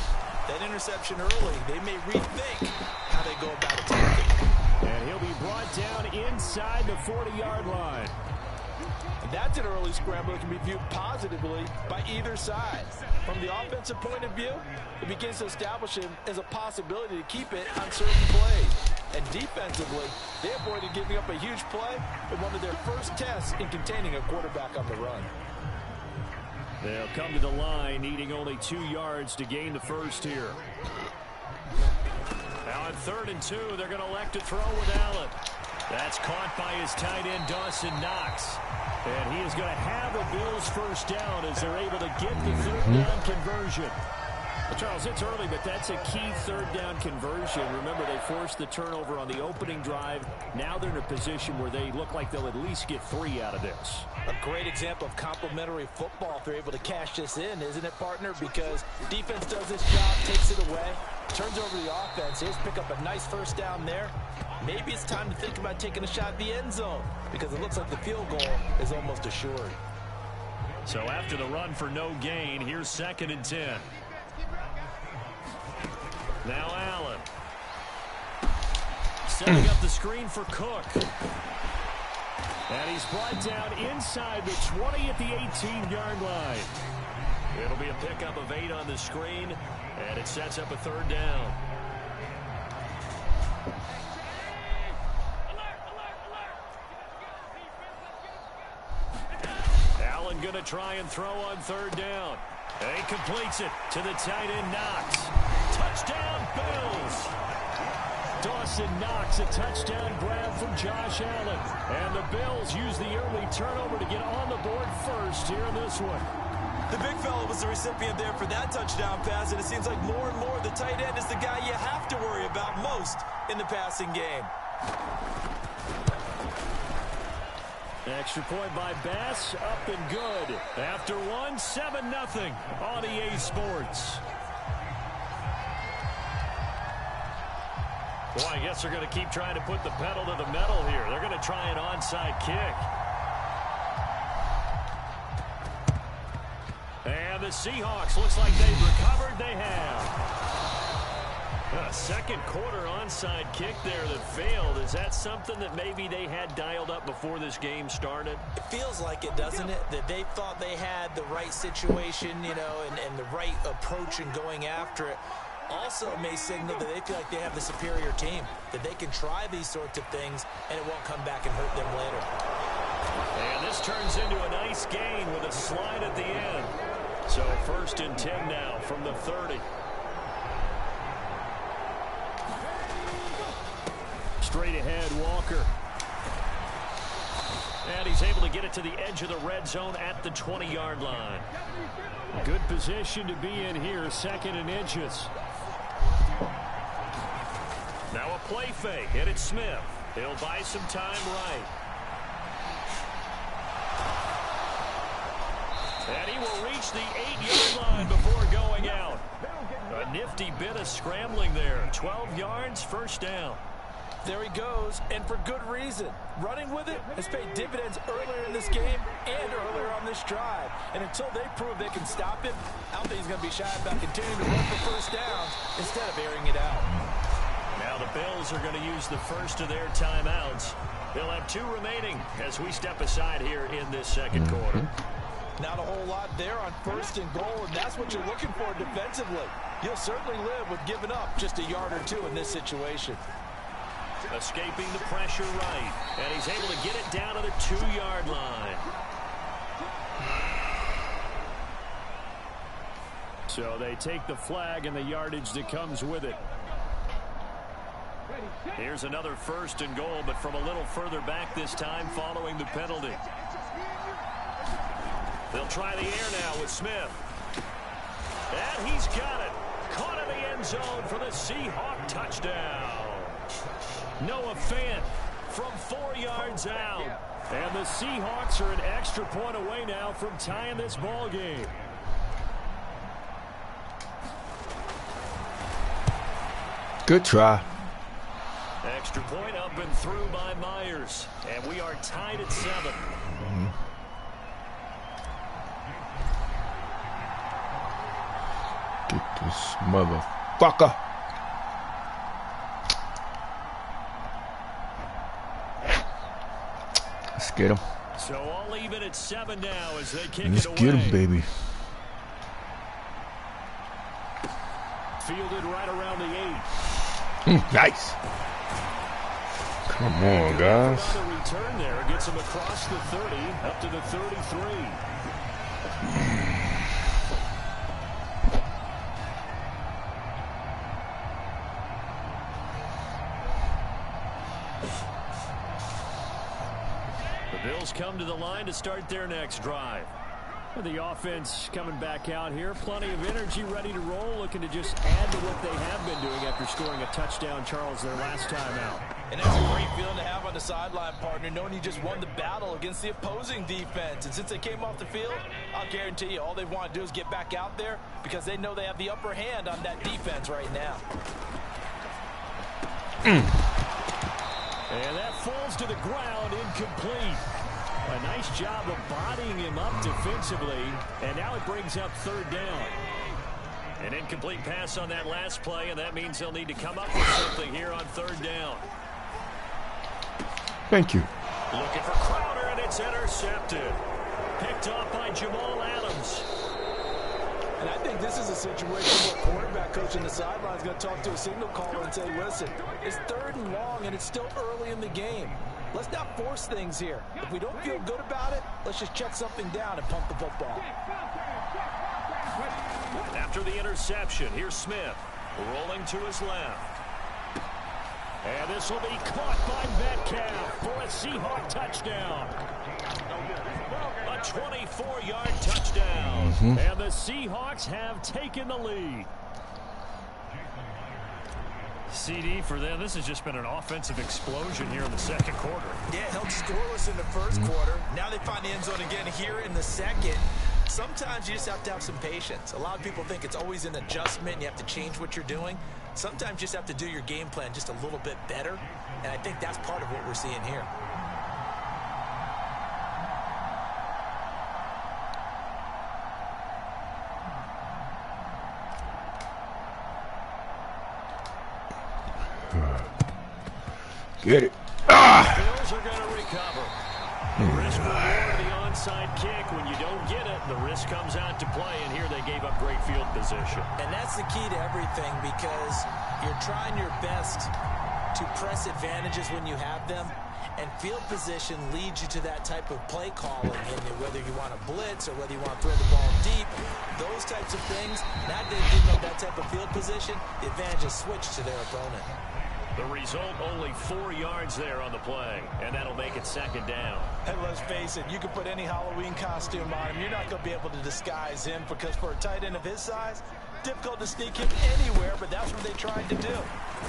That interception early, they may rethink how they go about attacking. And he'll be brought down inside the 40-yard line. That's an early scramble that can be viewed positively by either side. From the offensive point of view, it begins to establish him as a possibility to keep it on certain plays. And defensively, they avoided giving up a huge play in one of their first tests in containing a quarterback on the run. They'll come to the line, needing only 2 yards to gain the first here. Now on 3rd and 2, they're going to elect to throw with Allen. That's caught by his tight end, Dawson Knox. And he is going to have a Bills first down as they're able to get the 3rd down conversion. Well, Charles, it's early, but that's a key 3rd down conversion. Remember, they forced the turnover on the opening drive. Now they're in a position where they look like they'll at least get 3 out of this. A great example of complementary football if they're able to cash this in, isn't it, partner? Because defense does this job, takes it away, turns over the offense. Here's pick up a nice first down there. Maybe it's time to think about taking a shot at the end zone because it looks like the field goal is almost assured. So after the run for no gain, here's 2nd and 10. Now Allen. Setting up the screen for Cook. And he's brought down inside the 20 at the 18-yard line. It'll be a pickup of 8 on the screen, and it sets up a 3rd down. Allen going to try and throw on 3rd down. And he completes it to the tight end, Knox. Touchdown, Bills! Dawson Knox, a touchdown grab from Josh Allen. And the Bills use the early turnover to get on the board first here in this one. The big fella was the recipient there for that touchdown pass, and it seems like more and more the tight end is the guy you have to worry about most in the passing game. Extra point by Bass, up and good. After one, 7-0 on EA Sports. Boy, I guess they're going to keep trying to put the pedal to the metal here. They're going to try an onside kick. And the Seahawks, looks like they've recovered. They have. A second quarter onside kick there that failed. Is that something that maybe they had dialed up before this game started? It feels like it, doesn't it? That they thought they had the right situation, you know, and the right approach in going after it. Also may signal that they feel like they have the superior team, that they can try these sorts of things and it won't come back and hurt them later. And this turns into a nice gain with a slide at the end. So 1st and 10 now from the 30. Straight ahead, Walker. And he's able to get it to the edge of the red zone at the 20-yard line. Good position to be in here, 2nd and inches. Now a play fake, and it's Smith. He'll buy some time right. And he will reach the 8-yard line before going out. A nifty bit of scrambling there. 12 yards, 1st down. There he goes, and for good reason. Running with it has paid dividends earlier in this game and earlier on this drive. And until they prove they can stop him, I don't think he's going to be shy about continuing to run for 1st downs instead of airing it out. Now the Bills are going to use the first of their timeouts. He'll have 2 remaining as we step aside here in this second quarter. Not a whole lot there on 1st and goal, and that's what you're looking for defensively. You'll certainly live with giving up just a yard or 2 in this situation. Escaping the pressure right, and he's able to get it down to the 2-yard line. So they take the flag and the yardage that comes with it. Here's another 1st and goal, but from a little further back this time following the penalty. They'll try the air now with Smith. And he's got it. Caught in the end zone for the Seahawk touchdown. Noah Fant from 4 yards out. And the Seahawks are an extra point away now from tying this ball game. Good try. Extra point up and through by Myers. And we are tied at 7. Get this motherfucker. Let's get him. So all even at 7 now as they kick Let's it away. get him, baby. Fielded right around the 8. Nice. Come on, guys. Another return there gets him across the 30 up to the 33. The Bills come to the line to start their next drive. The offense coming back out here. Plenty of energy, ready to roll, looking to just add to what they have been doing after scoring a touchdown, Charles, their last time out. And that's a great feeling to have on the sideline, partner, knowing you just won the battle against the opposing defense. And since they came off the field, I'll guarantee you all they want to do is get back out there because they know they have the upper hand on that defense right now. And that falls to the ground, incomplete. A nice job of bodying him up defensively, and now it brings up 3rd down. An incomplete pass on that last play, and that means they'll need to come up with something here on 3rd down. Thank you. Looking for Crowder, and it's intercepted. Picked off by Jamal Adams. And I think this is a situation where quarterback coach in the sideline is going to talk to a signal caller and say, listen, it's 3rd and long, and it's still early in the game. Let's not force things here. If we don't feel good about it, let's just check something down and pump the football. After the interception, here's Smith rolling to his left. And this will be caught by Metcalf for a Seahawk touchdown. A 24-yard touchdown. And the Seahawks have taken the lead. CD for them, this has just been an offensive explosion here in the second quarter. Yeah, held scoreless in the first quarter. Now they find the end zone again here in the second. Sometimes you just have to have some patience. A lot of people think it's always an adjustment. You have to change what you're doing. Sometimes you just have to do your game plan just a little bit better. And I think that's part of what we're seeing here. Get it. Bills are going to recover. The risk reward of the onside kick. When you don't get it, the risk comes out to play, and here they gave up great field position. And that's the key to everything because you're trying your best to press advantages when you have them, and field position leads you to that type of play calling, and whether you want to blitz or whether you want to throw the ball deep, those types of things. Now that they've given up that type of field position, the advantage is switched to their opponent. The result, only 4 yards there on the play, and that'll make it 2nd down. And let's face it, you can put any Halloween costume on him. You're not going to be able to disguise him because for a tight end of his size, difficult to sneak him anywhere, but that's what they tried to do.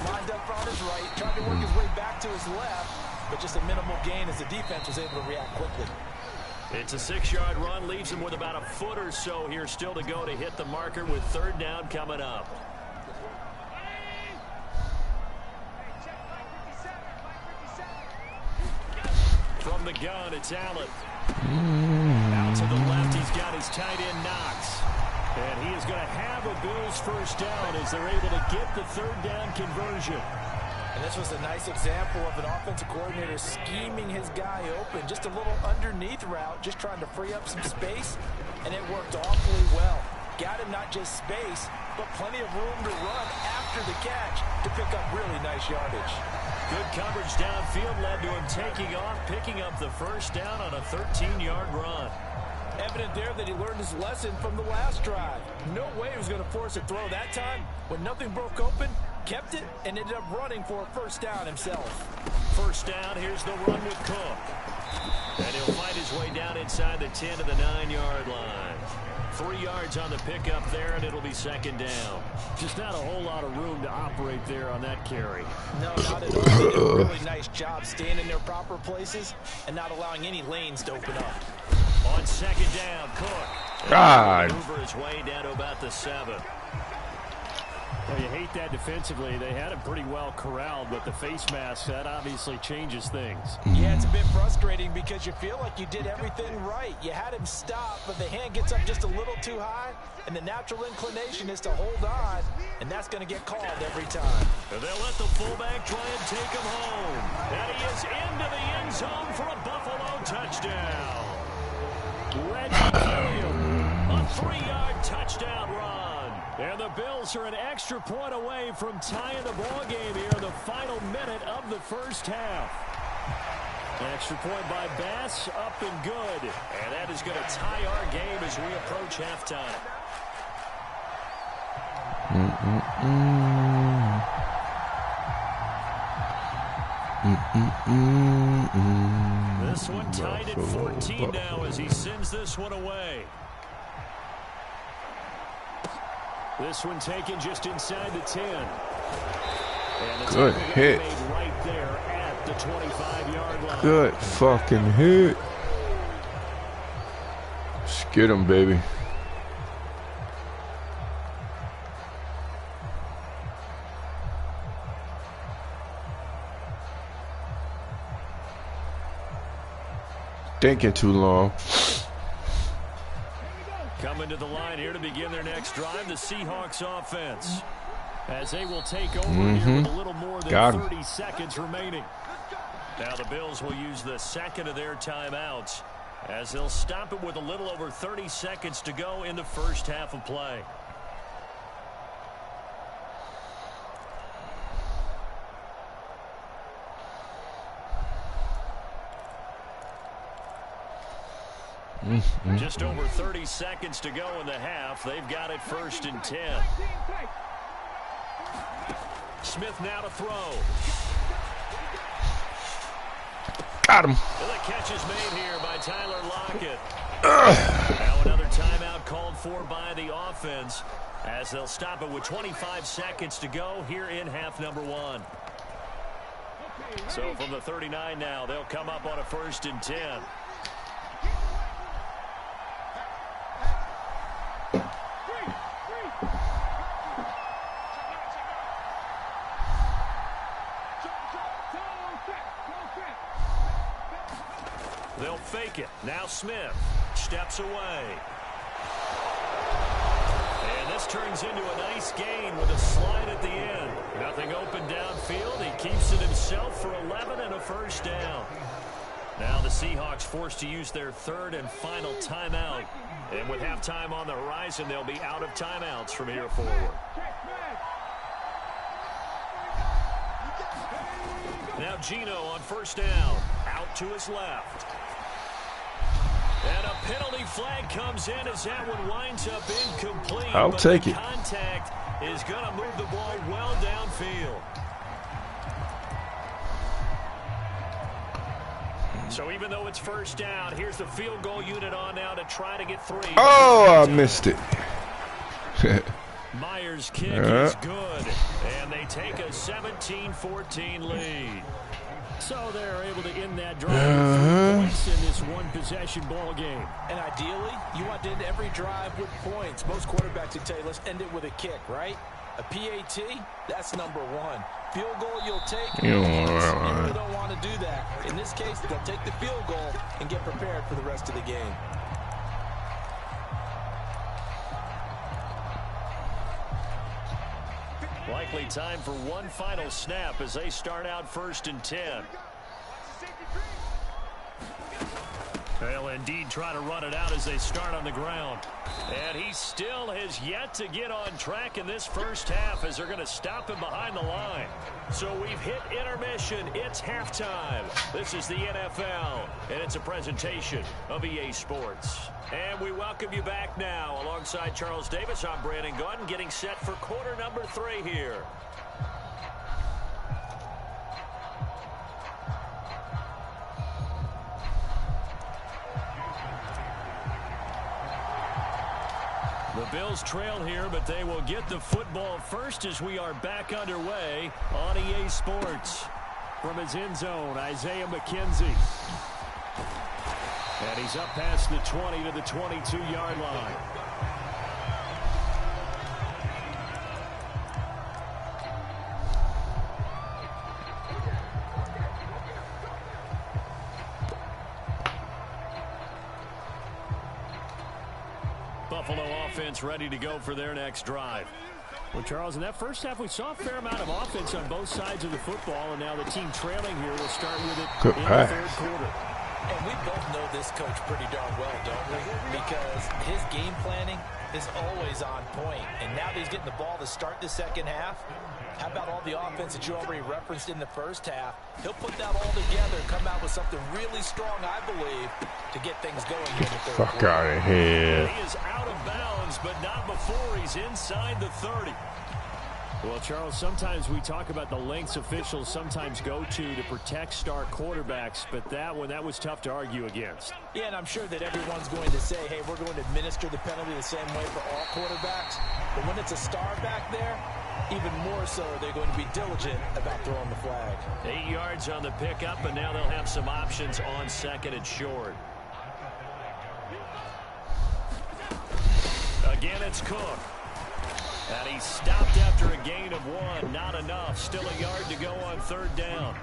Lined up on his right, tried to work his way back to his left, but just a minimal gain as the defense was able to react quickly. It's a 6-yard run, leaves him with about a foot or so here still to go to hit the marker with 3rd down coming up. From the gun, it's Allen. Out to the left, he's got his tight end Knox. And he is going to have a Bills 1st down as they're able to get the 3rd down conversion. And this was a nice example of an offensive coordinator scheming his guy open. Just a little underneath route, just trying to free up some space, and it worked awfully well. Got him not just space, but plenty of room to run after the catch to pick up really nice yardage. Good coverage downfield led to him taking off, picking up the first down on a 13-yard run. Evident there that he learned his lesson from the last drive. No way he was going to force a throw that time. When nothing broke open, kept it, and ended up running for a first down himself. First down, here's the run with Cook. And he'll find his way down inside the 10 to the 9-yard line. 3 yards on the pickup there, and it'll be second down. Just not a whole lot of room to operate there on that carry. No, not at all. They did a really nice job staying in their proper places and not allowing any lanes to open up. On second down, Cook. God. Maneuver his way down to about the 7. Well, you hate that defensively. They had him pretty well corralled, but the face mask, that obviously changes things. Yeah, it's a bit frustrating because you feel like you did everything right. You had him stop, but the hand gets up just a little too high, and the natural inclination is to hold on, and that's going to get called every time. And they'll let the fullback try and take him home. And he is into the end zone for a Buffalo touchdown. Reggie Gilliam, a 3-yard touchdown run. And the Bills are an extra point away from tying the ball game here in the final minute of the first half. An extra point by Bass, up and good. And that is going to tie our game as we approach halftime. This one tied at 14 now as he sends this one away. This one taken just inside the 10. And the good hit. Made right there at the 25-yard line. Good fucking hit. Just get him, baby. Thinking too long. Coming to the line here to begin their next drive, the Seahawks offense. As they will take over here with a little more than 30 seconds remaining. Now the Bills will use the second of their timeouts as they'll stop it with a little over 30 seconds to go in the first half of play. Just over 30 seconds to go in the half. They've got it 1st and 10. Smith now to throw. Got him. And the catch is made here by Tyler Lockett. Now another timeout called for by the offense as they'll stop it with 25 seconds to go here in half number 1. So from the 39 now, they'll come up on a 1st and 10. They'll fake it. Now Smith steps away. And this turns into a nice gain with a slide at the end. Nothing open downfield. He keeps it himself for 11 and a first down. Now the Seahawks forced to use their 3rd and final timeout. And with halftime on the horizon, they'll be out of timeouts from here forward. Now Gino on 1st down. Out to his left. And a penalty flag comes in as that one winds up incomplete. I'll take it. Contact is going to move the ball well downfield. So even though it's 1st down, here's the field goal unit on now to try to get 3. Oh, I missed it. Myers' kick is good, and they take a 17-14 lead. So they're able to end that drive with 3 points in this one-possession ball game. And ideally, you want to end every drive with points. Most quarterbacks would tell you, let's end it with a kick, right? A PAT, that's number 1. Field goal you'll take. You really don't want to do that. In this case, they'll take the field goal and get prepared for the rest of the game. Likely time for one final snap as they start out 1st and 10. They'll indeed try to run it out as they start on the ground. And he still has yet to get on track in this first half as they're going to stop him behind the line. So we've hit intermission. It's halftime. This is the NFL, and it's a presentation of EA Sports. And we welcome you back now. Alongside Charles Davis, I'm Brandon Gunn, getting set for quarter number 3 here. The Bills trail here, but they will get the football first as we are back underway on EA Sports. From his end zone, Isaiah McKenzie. And he's up past the 20 to the 22-yard line. Buffalo offense ready to go for their next drive. Well, Charles, in that first half, we saw a fair amount of offense on both sides of the football, and now the team trailing here will start with it in the third quarter. And we both know this coach pretty darn well, don't we? Because his game planning is always on point. And now that he's getting the ball to start the second half, how about all the offense that you already referenced in the first half? He'll put that all together and come out with something really strong, I believe, to get things going here in the third quarter. Fuck out of here. He is out of bounds, but not before he's inside the 30. Well, Charles, sometimes we talk about the lengths officials sometimes go to protect star quarterbacks, but that one, that was tough to argue against. Yeah, and I'm sure that everyone's going to say, hey, we're going to administer the penalty the same way for all quarterbacks. But when it's a star back there, even more so, they're going to be diligent about throwing the flag. 8 yards on the pickup, and now they'll have some options on 2nd and short. Again, it's Cook. And he stopped after a gain of 1. Not enough. Still a yard to go on 3rd down.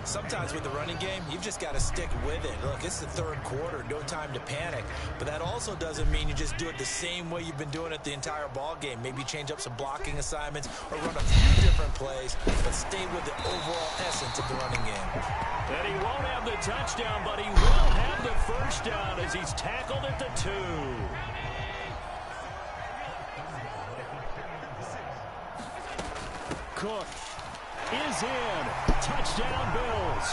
Sometimes with the running game, you've just got to stick with it. Look, it's the third quarter, no time to panic. But that also doesn't mean you just do it the same way you've been doing it the entire ball game. Maybe change up some blocking assignments or run a few different plays, but stay with the overall essence of the running game. And he won't have the touchdown, but he will have the first down as he's tackled at the 2. Cook is in. Touchdown, Bills.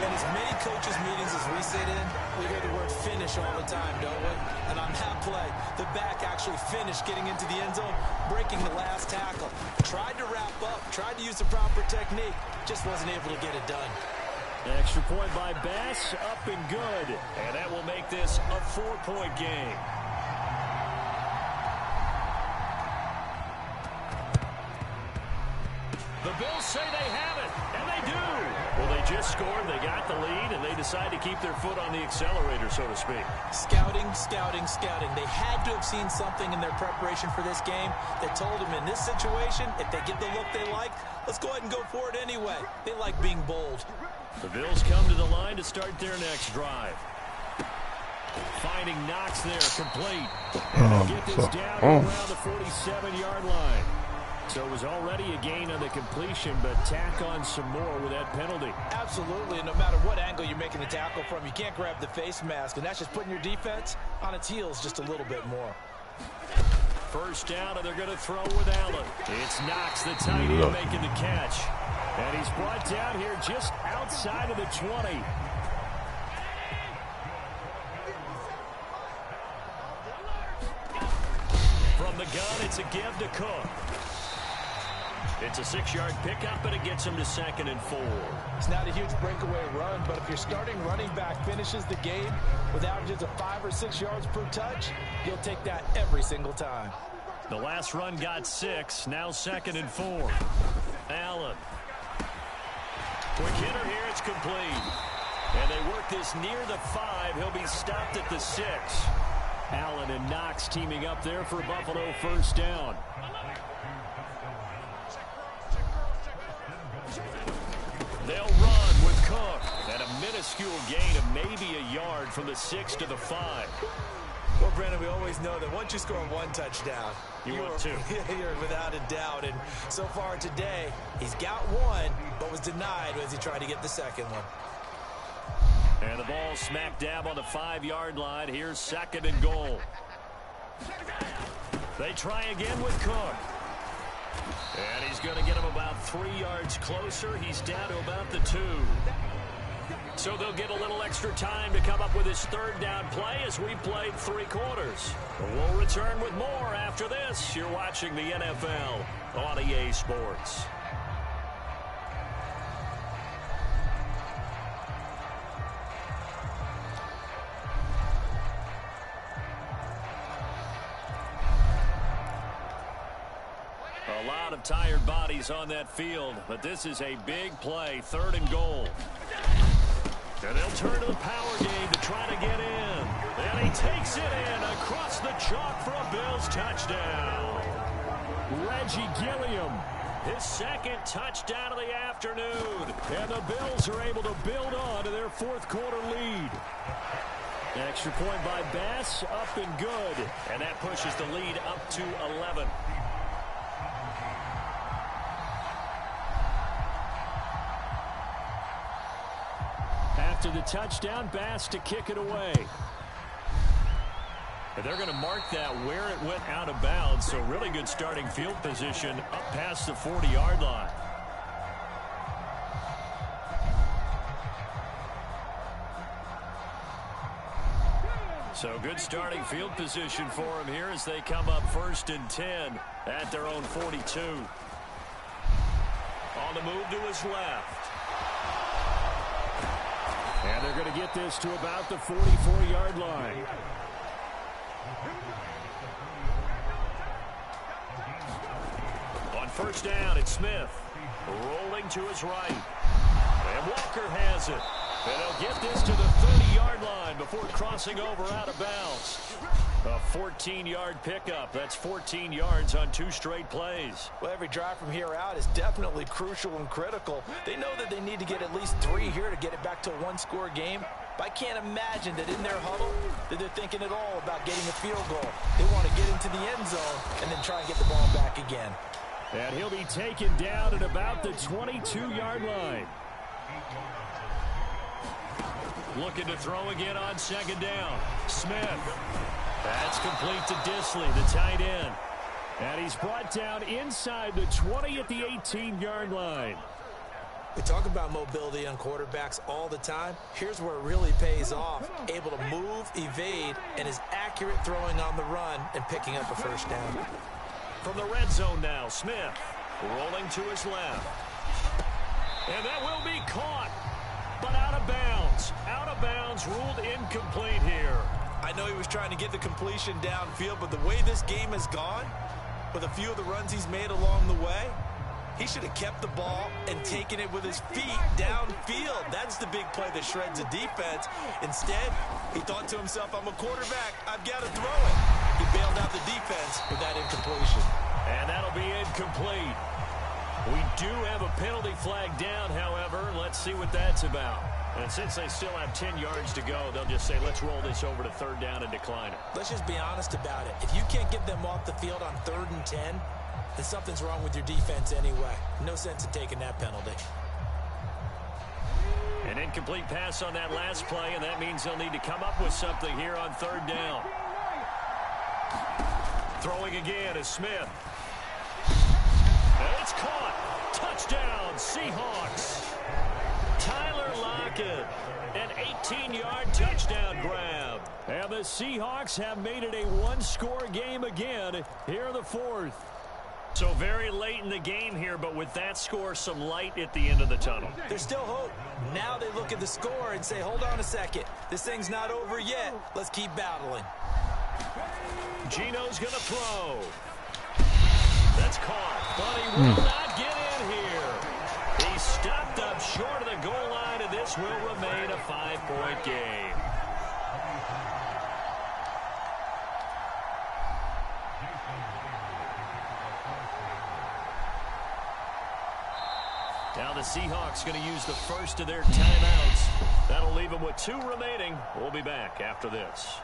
And as many coaches' meetings as we sit in, we hear the word finish all the time, don't we? And on that play, the back actually finished getting into the end zone, breaking the last tackle. Tried to wrap up, tried to use the proper technique, just wasn't able to get it done. Extra point by Bass, up and good. And that will make this a 4-point game. The Bills say they have it, and they do. Well, they just scored, they got the lead, and they decide to keep their foot on the accelerator, so to speak. Scouting, scouting, scouting. They had to have seen something in their preparation for this game that told them in this situation, if they get the look they like, let's go ahead and go for it anyway. They like being bold. The Bills come to the line to start their next drive. Finding Knox there, complete. And they'll get this down around the 47-yard line. So it was already a gain on the completion, but tack on some more with that penalty. Absolutely, and no matter what angle you're making the tackle from, you can't grab the face mask, and that's just putting your defense on its heels just a little bit more. First down, and they're going to throw with Allen. It's Knox, the tight end, making the catch. And he's brought down here just outside of the 20. From the gun, it's a give to Cook. It's a 6-yard pickup, and it gets him to 2nd and 4. It's not a huge breakaway run, but if your starting running back finishes the game with averages of 5 or 6 yards per touch, you'll take that every single time. The last run got 6, now 2nd and 4. Allen. Quick hitter here, it's complete. And they work this near the 5. He'll be stopped at the 6. Allen and Knox teaming up there for Buffalo first down. They'll run with Cook. And a minuscule gain of maybe a yard from the 6 to the 5. Well, Brandon, we always know that once you score one touchdown, you're without a doubt. And so far today, he's got one, but was denied as he tried to get the second one. And the ball smack dab on the 5-yard line. Here's 2nd and goal. They try again with Cook. And he's going to get him about 3 yards closer. He's down to about the 2. So they'll get a little extra time to come up with his 3rd down play as we played 3 quarters. We'll return with more after this. You're watching the NFL on EA Sports. A lot of tired bodies on that field, but this is a big play, 3rd and goal. And they'll turn to the power game to try to get in. And he takes it in across the chalk for a Bills touchdown. Reggie Gilliam, his 2nd touchdown of the afternoon. And the Bills are able to build on to their 4th quarter lead. An extra point by Bass, up and good. And that pushes the lead up to 11. After the touchdown, Bass to kick it away. And they're going to mark that where it went out of bounds, so really good starting field position up past the 40-yard line. So good starting field position for him here as they come up 1st and 10 at their own 42. On the move to his left. And they're going to get this to about the 44-yard line. On 1st down, it's Smith. Rolling to his right. And Walker has it. And he'll get this to the 30-yard line before crossing over out of bounds. A 14-yard pickup. That's 14 yards on 2 straight plays. Well, every drive from here out is definitely crucial and critical. They know that they need to get at least 3 here to get it back to a 1-score game. But I can't imagine that in their huddle that they're thinking at all about getting a field goal. They want to get into the end zone and then try and get the ball back again. And he'll be taken down at about the 22-yard line. Looking to throw again on 2nd down. Smith. That's complete to Disley, the tight end. And he's brought down inside the 20 at the 18-yard line. We talk about mobility on quarterbacks all the time. Here's where it really pays off. Able to move, evade, and is accurate throwing on the run and picking up a 1st down. From the red zone now, Smith rolling to his left. And that will be caught, but out of bounds. Out of bounds, ruled incomplete here. I know he was trying to get the completion downfield, but the way this game has gone, with a few of the runs he's made along the way, he should have kept the ball and taken it with his feet downfield. That's the big play that shreds a defense. Instead, he thought to himself, I'm a quarterback, I've got to throw it. He bailed out the defense with that incompletion. And that'll be incomplete. We do have a penalty flag down, however. Let's see what that's about. And since they still have 10 yards to go, they'll just say, let's roll this over to 3rd down and decline it. Let's just be honest about it. If you can't get them off the field on 3rd and 10, then something's wrong with your defense anyway. No sense in taking that penalty. An incomplete pass on that last play, and that means they'll need to come up with something here on 3rd down. Throwing again is Smith. And it's caught. Touchdown, Seahawks. Tyler Lockett, an 18-yard touchdown grab. And the Seahawks have made it a 1-score game again here in the 4th. So very late in the game here, but with that score, some light at the end of the tunnel. There's still hope. Now they look at the score and say, hold on a second. This thing's not over yet. Let's keep battling. Gino's going to throw. That's caught, but he will not get in here. He stopped up short of the goal line, and this will remain a 5-point game. Now the Seahawks going to use the first of their timeouts. That'll leave them with 2 remaining. We'll be back after this.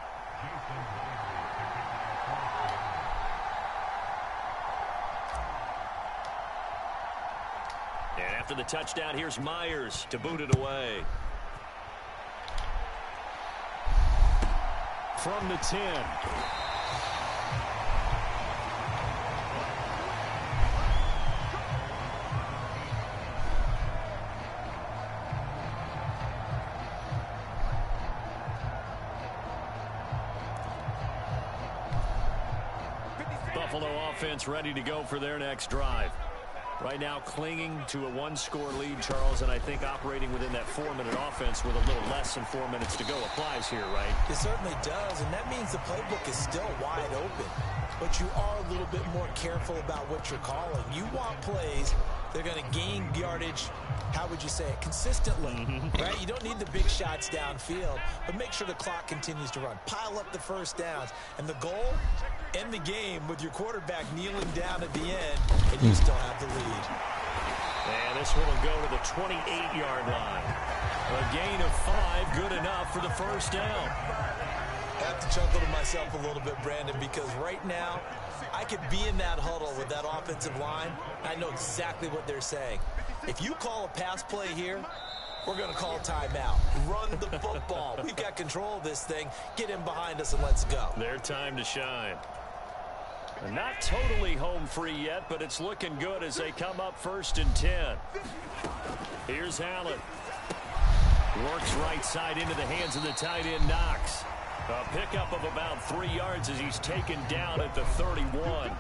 And after the touchdown, here's Myers to boot it away. From the 10. Buffalo offense ready to go for their next drive. Right now clinging to a one-score lead, Charles, and I think operating within that 4-minute offense with a little less than 4 minutes to go applies here, right? It certainly does, and that means the playbook is still wide open. But you are a little bit more careful about what you're calling. You want plays they're going to gain yardage, how would you say it, consistently, right? You don't need the big shots downfield, but make sure the clock continues to run. Pile up the first downs. And the goal, end the game with your quarterback kneeling down at the end, and you still have the lead. And this one will go to the 28-yard line. A gain of 5, good enough for the first down. I have to chuckle to myself a little bit, Brandon, because right now I could be in that huddle with that offensive line. I know exactly what they're saying. If you call a pass play here, we're going to call timeout. Run the football. We've got control of this thing. Get in behind us and let's go. Their time to shine. They're not totally home free yet, but it's looking good as they come up 1st and 10. Here's Allen. Works right side into the hands of the tight end, Knox. A pickup of about 3 yards as he's taken down at the 31.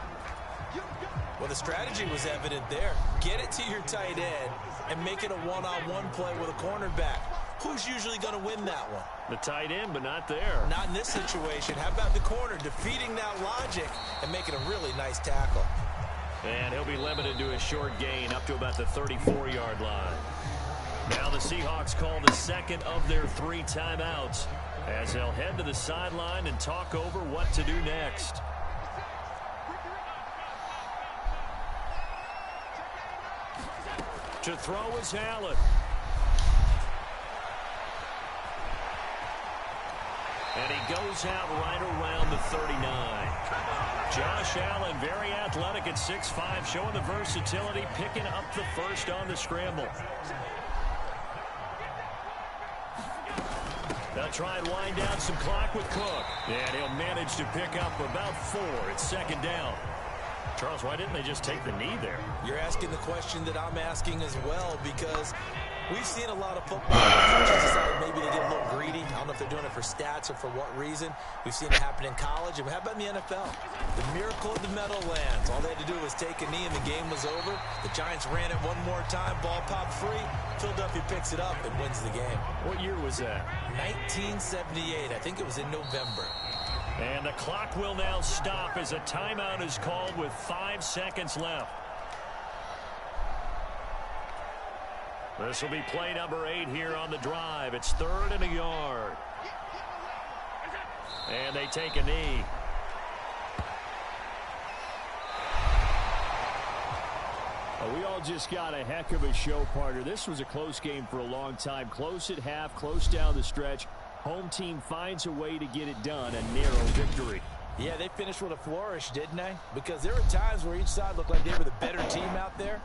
Well, the strategy was evident there. Get it to your tight end and make it a one-on-one play with a cornerback. Who's usually going to win that one? The tight end, but not there. Not in this situation. How about the corner defeating that logic and making a really nice tackle? And he'll be limited to a short gain up to about the 34-yard line. Now the Seahawks call the second of their 3 timeouts as they'll head to the sideline and talk over what to do next. To throw is Allen. And he goes out right around the 39. Josh Allen, very athletic at 6'5", showing the versatility, picking up the first on the scramble. They'll try and wind down some clock with Cook. And he'll manage to pick up about 4. It's 2nd down. Charles, why didn't they just take the knee there? You're asking the question that I'm asking as well, because we've seen a lot of football coaches decide maybe they get a little greedy. I don't know if they're doing it for stats or for what reason. We've seen it happen in college. And how about in the NFL? The miracle of the Meadowlands. All they had to do was take a knee and the game was over. The Giants ran it one more time. Ball popped free. Philadelphia picks it up and wins the game. What year was that? 1978. I think it was in November. And the clock will now stop as a timeout is called with 5 seconds left. This will be play number 8 here on the drive. It's 3rd and a yard. And they take a knee. We all just got a heck of a show, partner. This was a close game for a long time. Close at half, close down the stretch. Home team finds a way to get it done, a narrow victory. Yeah, they finished with a flourish, didn't they? Because there were times where each side looked like they were the better team out there.